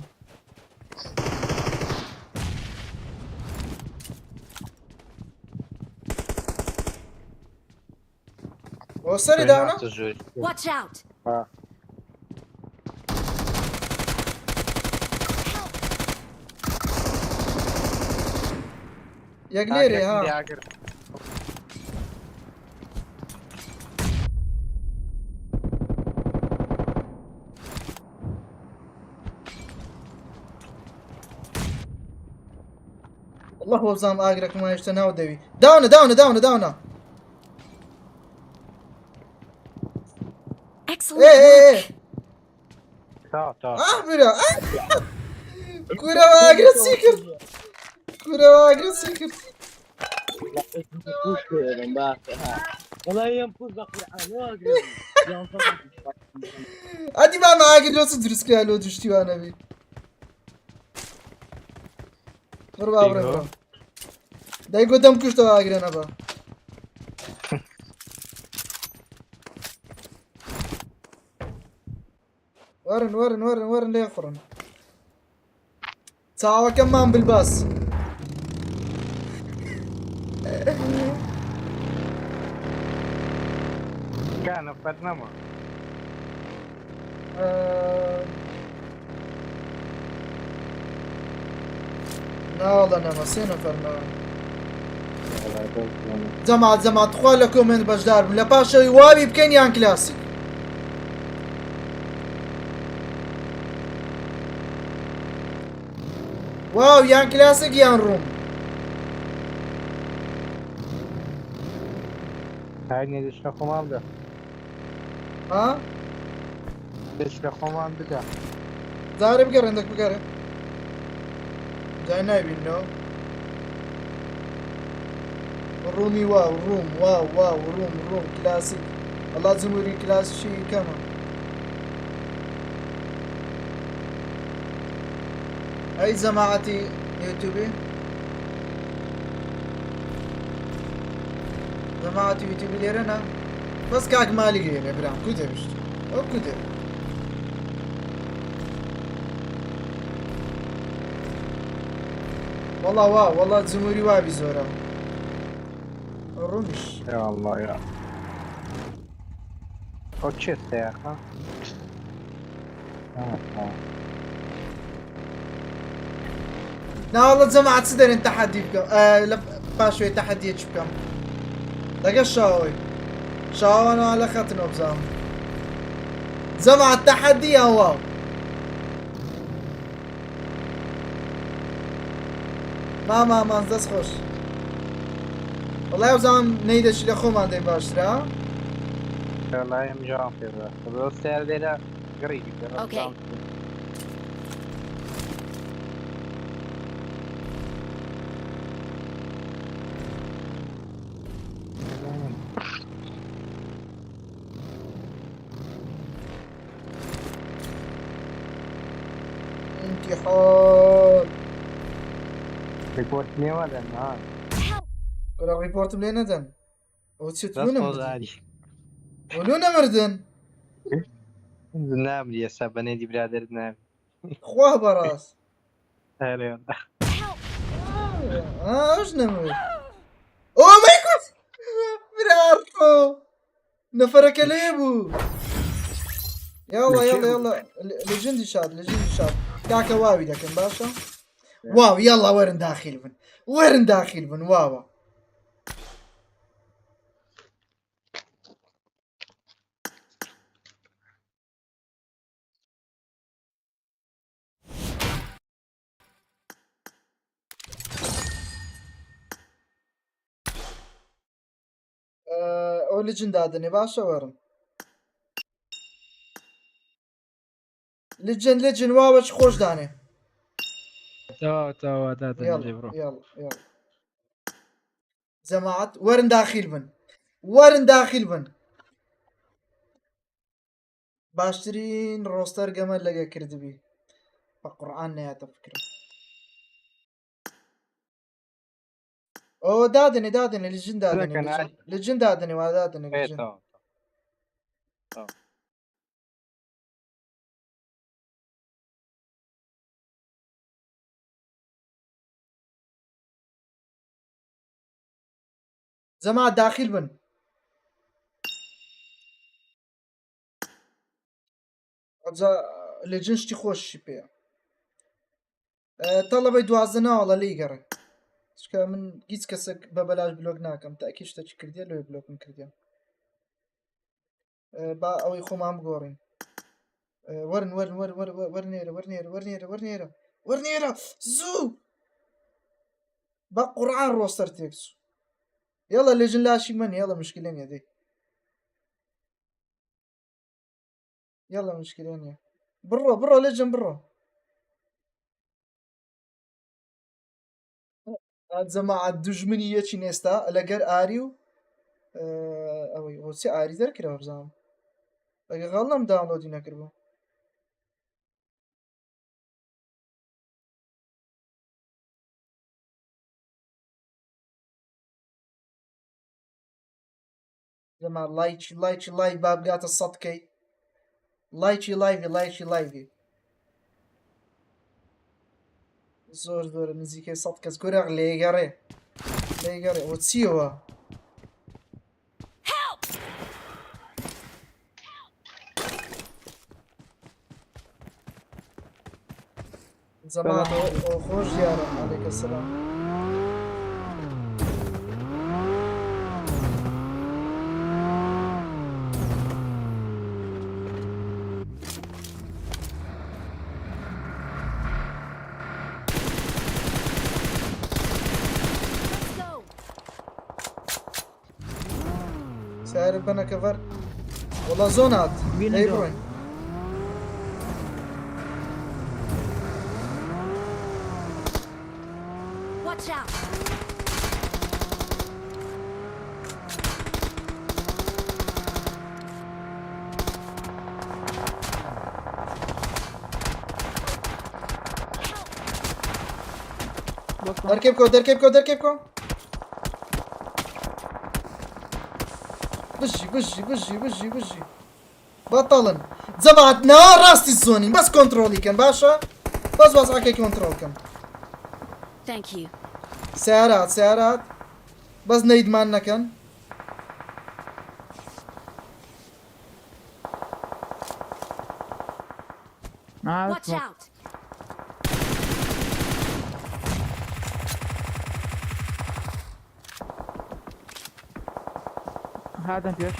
وصلي داونا Watch out! يا قليري ها والله وەزام ئاگرێکم هێشتا ناو دەوی داونە Excellent work. تا برا کورەوە ئاگرەسی کرد والله ينفذ بقرعان واقف ئەدی مامە ئاگرۆچ دروستکرا لۆ دوشتیوانەبی بڕوا بڕێ دایگۆ دەم کوشتەوە ئاگرە نەبە وەرن لێ خوڕن چاوەکەممان بلباس كان فرنما ناوەڵە نەمە سێ نەفەرمە جەماعەت خوا لە کۆمنت بەشدار بن لە پاشەوی واوی بکەین یان کلاسیک واو یان کلاسیک یان ڕووم هاي ندش لخومان بده ها ندش لخومان بده زارێ بگەڕ هەندێک بگەڕێ جای نایبینەوە ڕوومی واو ڕووم کلاسیک ئەڵا جمهوری کلاسیشی کەمە ئەی جەماعەتی یوتیوبی جەماعەتی یوتیوبی لێرە نا بەس کاک مالی گەیەنێ برام کو دەویشت ئەو کو دێ والله والله جمهوری وابی زۆرە ڕوومیش يا الله يا وتشيت يا اخي ناوەڵە جەماعەت چ دەرێن تەحەدی بکەم لە پاشوێ تەحەدیەکی بکەم لەگەڵ شاوانەوە لە خەتنەوە بزانم جەماعەت تەحەدی یان واو مامان دەست خۆش وەڵای بزانم نەیدەچی لە خۆمان دەی باشترا والله يا مجرم في ذا بس سعر ليلة قريب Okay. انتحار ريبورت لي ولا نهار ولا ريبورت بلي ندن وتشت بس وين فوز مردن عادي ولونا مردن نام لي هسه بنادي برادر نام خواه براس هلا ايش نمر اوه ماي جاد براركو نفرك ليبو يلا ليجندي شاد كاكا واوي لكن باشا واو يلا ورن داخل بن واو او ليجند دادني باشا ورن ليجن واوش خوش داني تو يلا جماعة ورن داخل بن باشترين روستر جمال لقى كردبي بقرآن يا تفكر او دادني لجن دادني لجن دادني لجن جماعة داخل بن لجن شتي خوش بيا طلبي دوازنا والله لي قرا شكا من قيس كسك ببلاش بلوك ناكم تأكيد شتا كرديا لو بلوك من كرديا با او يخو مام غورين ورنيرا زو بقى قرآن روستر تيكسو يلا ليجن لاشي من يلا مشكلين يا دي يلا مشكلين يا برا ليجن برا هاد زما الدجمني يچی نستا لەگەر ئاری و ئەوەی هۆچی ئاری دەرکرا بزانم ئەگە غەڵ نەم داونلۆدی نەکردبوو زەما لایکی لایڤ با بگاتە 100K لایکی لایڤی زۆر نزیکەی 100 کەس گۆرەق لێگەڕێ ئەوە چیەوە زەما خۆش دیارە عەلەیکە سەلام Let's go. سعر بنا كفر والله زونات مين اي زون؟ بروين Watch out. دركبكم بجي بطلن زبعتنا راستي الزوني بس كنترولي كان باشا بس عكي كنترول كان Thank you. سيارات بس نيد مالنا كان ما Watch اسمع out. هذا فيش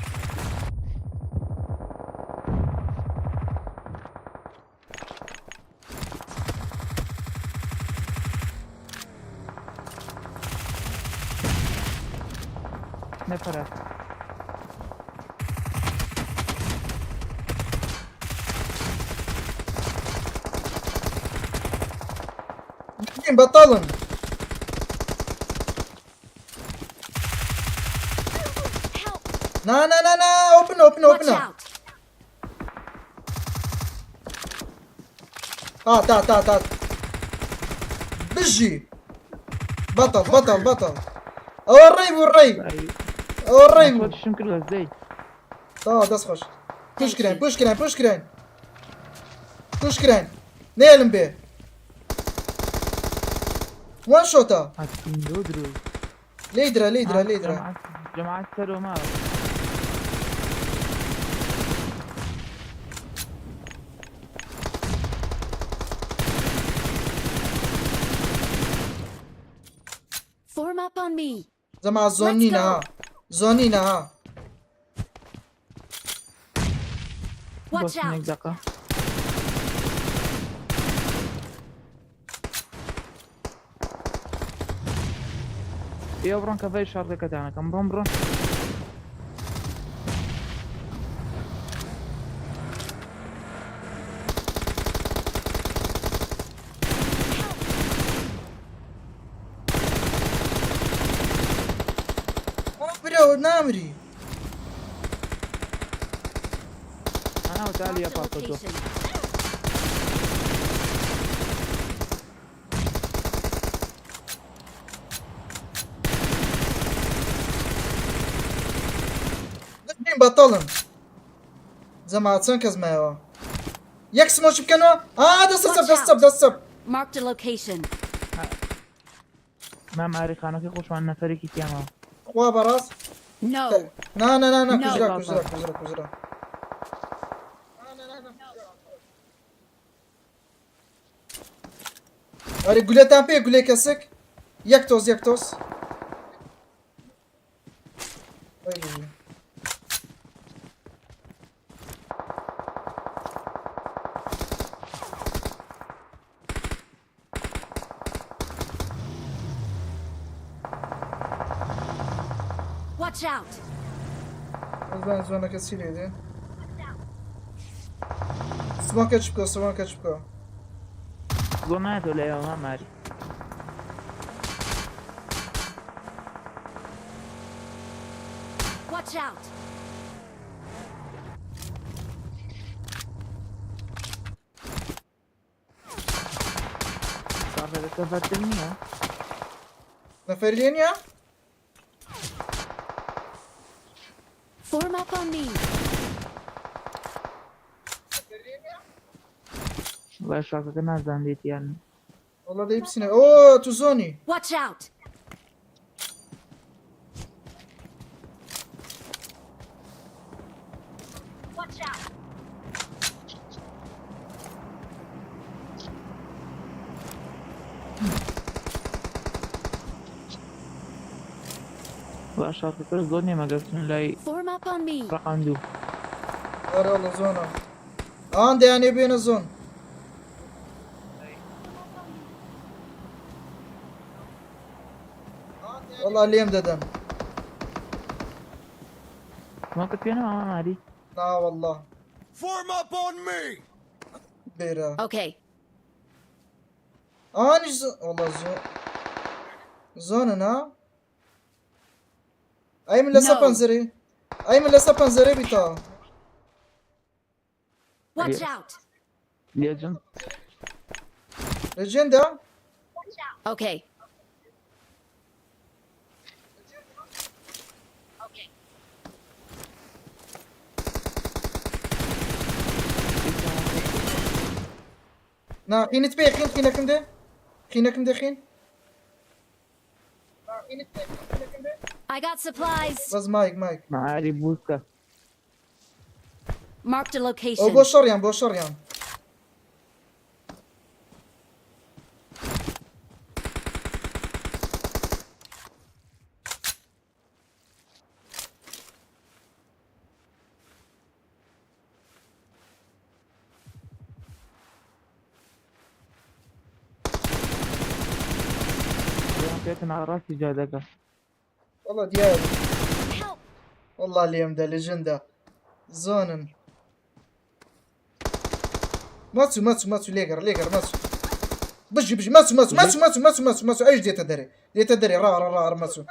نفرت بطلن Help. نا open Watch up out. تعال بجي بطل او الريب صوت الشم كله ازاي اه داس خوش بوش كرين نيلم بيه وان شوتا هاتين دودرو ليدرا جماعات سلو ما Form up on me. زعما زونينا Watch بس هناك out. دقة يا برون كفاية شارك كتانا كم برون برو نامري انا وتالي يا Mark the باطو location. بطلن زعما تنكز معايا ياك سموش بكانوا دس Mark the location. ما معري خانو في خوش وانا فريقي كيما خوا براس No. نا No. كجرا أري قولي تامبي قولي كسك يكتوز Watch out! بزن زۆنەکە چی لێ دێ سماکە چ بکە سماکە چ بکە زۆر نایەتەوە لە ئێوە ماری Watch out! ساڕێکەکە بەردە نییە نەفەر لێ نییە Form up on me! وای شاکەکە نازانێت یان وەڵا دەی بچینە ئۆ تو زۆنی Watch out! Watch out! وای شاکەکە زۆر نیە مەگەر بچین لای Form up on me! ڕقم دوو ئەرە وەڵا زۆنە ئان دەیانێ بێنە زۆن وەڵا لێم دەدەن ماکە پێێنە ئەمە ماری نا وەڵا بێرە Okay. ئەوانیش وەڵا زۆنە نا ئەی من لەسەر No. پەنجەرەی ئەی من لەسەر پەنجەرەی بیتەوە Watch out! لێجن لەجێندا Okay. نا خینت پێ خین خینەکەم دێ خینەکەم دێ خین I got supplies! بەس مایک مایک ماری بووکە Marked a ئەو location. بۆ شەڕیان بۆ شەڕیان پێکە ناڕاستی جادەکە وەڵا دیار Help! وەڵا لێمدا لەژندا زۆنن مەچوو مەچوو مەچوو لێگەڕ لێگەڕ مەچوو بژی بژی مەچوو مەچوو مەچوو مەچوو مەچوو مەچوو مەچوو ئەیش دێتە دەرێ دێتە دەرێ ڕا مەچوو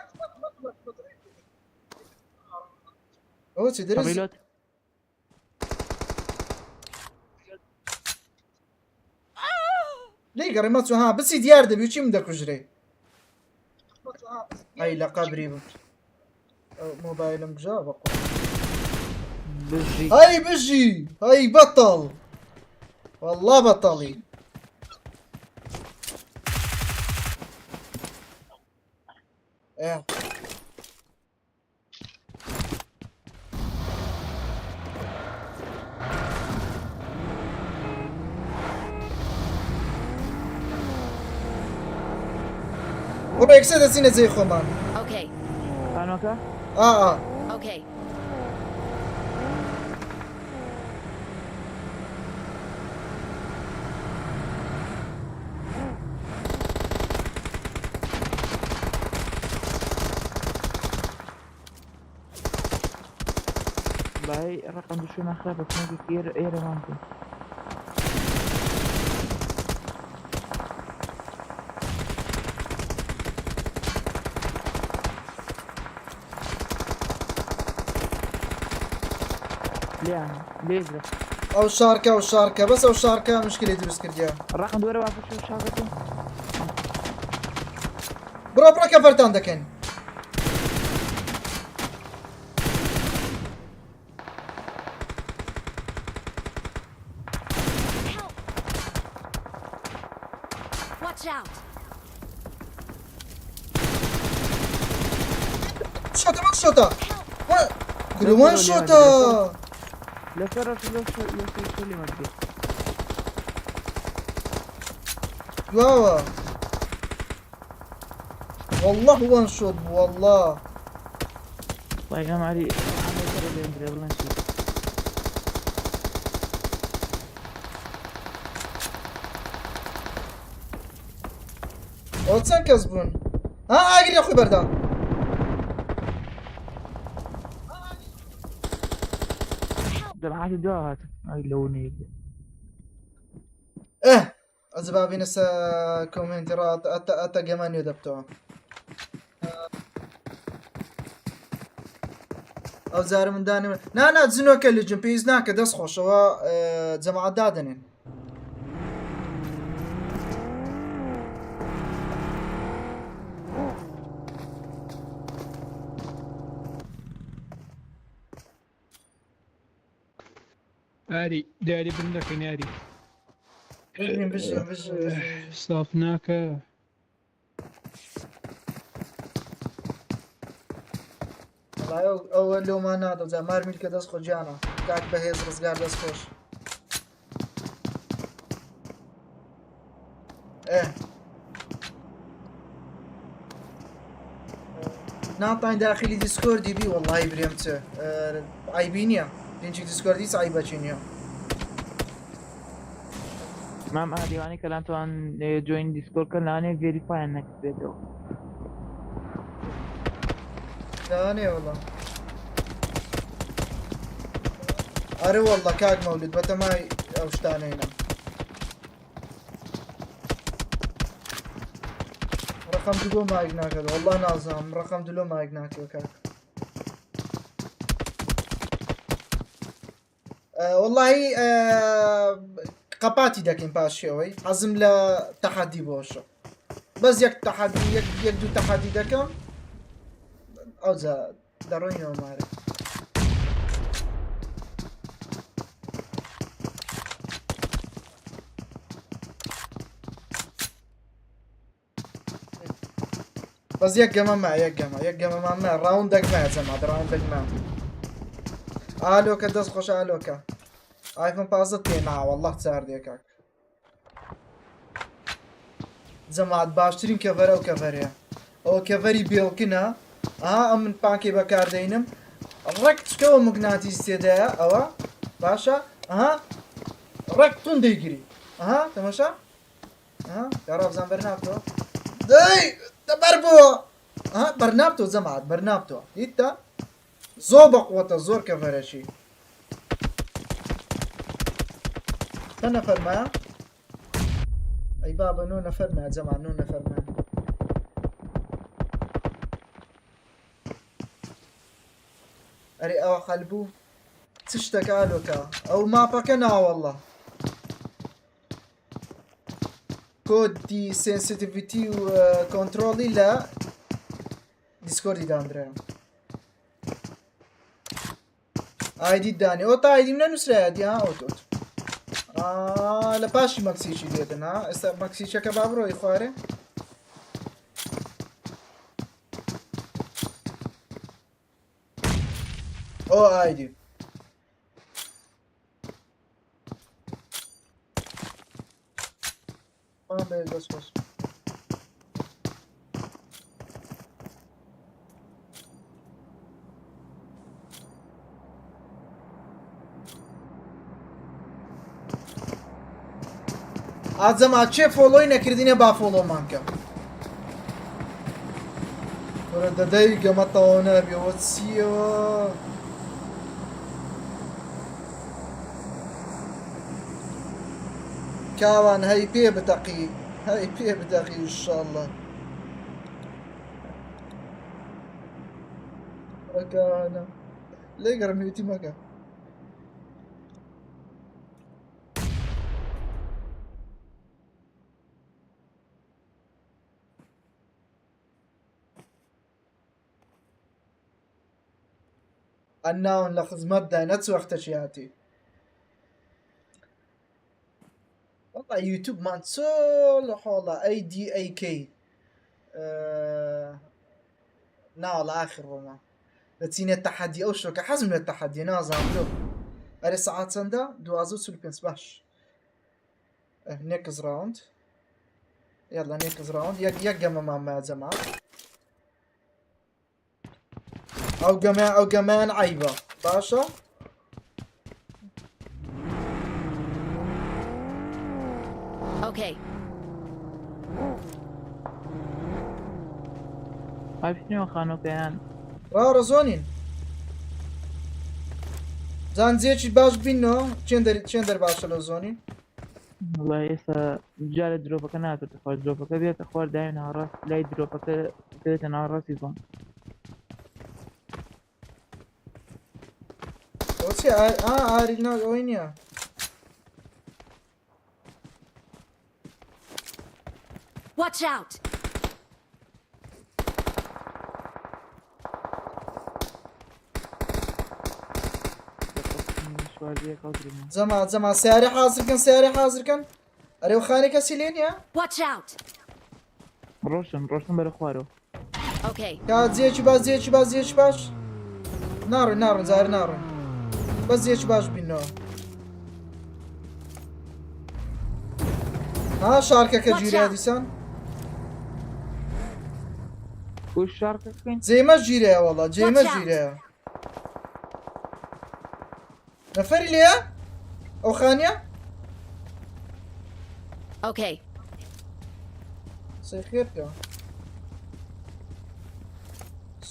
ئەوە چی دەرێ قبیلۆت لێگەڕێ مەچوو ها بچی دیار دەبی و چی من دەکوژرێ ئەی لە قەبری بم ئەو مۆبایلم بژا بەقۆ بژی هاي بجي هاي بطل والله بطلي ايه والله يكسد سينا زي خومان Okay. خانوەکە اه Okay. باي رقم دوشو نخرا بس نجي كير ايرا مانكو ليه او شاركة بس او شاركة مشكلة دروس كرديا الرقم دوره وافو شو شاغتو برو كفرتان دكن Help! Watch out! شوطة ما شوطة Help! قولوا وين شوطة لا فرش لا شو اللي مدي واوا والله وين شوط والله طيب يا معلي انا ترى اللي ندري والله نشوف او چەند کەس بوون ها ئاگری خۆی بەردە جراحات الجوهات هاي اللوني أزبابي نسا كومنترات أتا جمان يدبتو أو زار من داني نا تزنو كل جنبيز ناك دس خوشوا جماعة دادنين آري داري بندك ناري بجن صافناك أول لو ما نادو زي مارميل كدس خو جانا قاعد بهيز رزقار دس خوش ناطعين داخلي ديسكوردي بي والله بريمته عيبينيا لينشي ديسكوردي صعيبة شينيا مام آدیوانی کلان تو ان جوین دیسکورد کلانه فيريفاي انك بيدو ثاني والله أري والله كاك مولد بتماي أوشتانينا رقم دلو ما يقناك والله نازم رقم دلو ما يقناك وكاك والله قباتي داكين باشيوي حزم لا تحدي بوشو بس يك تحدي يك دو تحدي داكم او زا داروني وماري بس يك جمع ما راوندك ما زعما راوندك ما الوكا دز خوش الوكا ايفون 15 نا والله تسار ديكاك زعما باشترين كفر او كفريا او كفري بيلكنا من بانكي بكار دينم ركت كو مغناطيسي دا او باشا ركتون ديجري تماشا تعرف زعما برنابتو داي تبربو برنابتو زعما برنابتو انت زوبق وتزور كفرشي نفر ما اي بابا نو نفر ما جماعة نو نفر ما اري او قلبو تشتك الوكا او ما بكنا والله كود دي سنسيتيفيتي وكنترولي لا ديسكوردي داندرا ايدي داني اوتا ايدي من نسرا دي اوتوت لباشي مكسيشي ديتن استا مكسيشا كبابرو يخواري او ايدي ما بيز بس عزم چه فولوی نکردینه با فولو مانکم ورد دقيقة ما طونا بيوتسيو كاوان هاي بي بتقي ان شاء الله ركانا ليه قرميتي مكا الناون لخدمت داينتس وقت شياتي والله يوتيوب مان سول حولا اي دي اي كي ناول اخر وما لتسيني التحدي او شوكا حزم التحدي نازم له اري ساعات سندا دوازو سلبنس باش نيكز راوند يلا نيكز راوند يقم مع زمان او كمان عيبة باشا Okay. عارف شنو خانو كيان رزونين زانجێکی باش بینەوە چێن دەرباشە لە زۆنی والله ئێستا جارە درۆپەکە ناتێتە خوار درۆپەکە بێتە خوار داوێن ناڕاست لای درۆپەکە بێتە ناڕاستی زۆن ئۆچی ئاری ئەوەی نییە Watch out! شواردیە کەوترمە جەما سیارە حازرکەن سیارە حازرکەن ئەرێ خانێک کەسی لێ نییە Watch out! ڕۆشتم بەرە خوارەوە Okay. کا جێکی باش ناڕۆین زار ناڕۆین بەس جێکی باش بینەوە ها شارکەکە گیریا دیسان بۆ شارکە بکەین جێمە گیرەیە وەڵا جێمە Watch out. گیرەیە نەفەری لێیە ئەو خانیە Okay. سەی خێرکە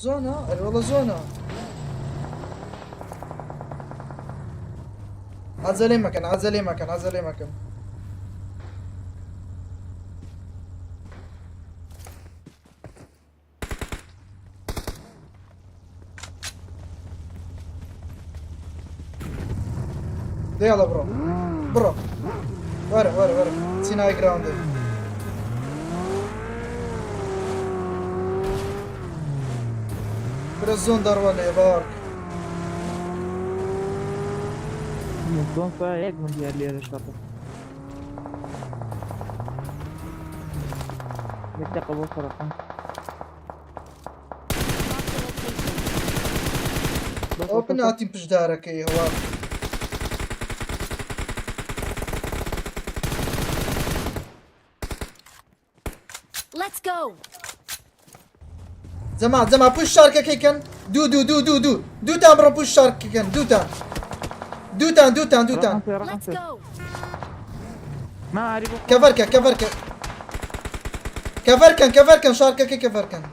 زۆنە ئەرێوەڵە زۆنە عەجەلێ مەکەن دێڵە بڕۆ وەرە چینای گراوندێ برە زۆن دەڕوەنێ باوەڕ زۆن فا یەک من دیار لێرە شەڕە دقیقە بۆ سەرەکەم ئەو بناتیم پشدارەکەی هەوا Let's go! جەما پشت شارکەکەیکەن دووتان بڕۆ پشت شارکەکەن دووتان Let's go! ما عاری بۆ کەڤەرکەن شارکەکەی کەڤەرکەن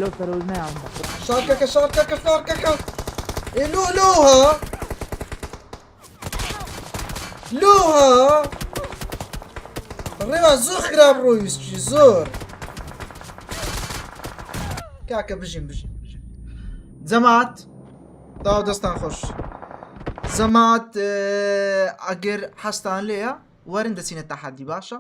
لەو سەرەوە نایڵم شارکەکە لۆها ڕێوە زۆر خراپ ڕۆیستی زۆر کاکە بژین جەمات داو دەستان خۆش زەمات ئەگەر حەستان لێیە وەرن دەچینە تەحەدی باشە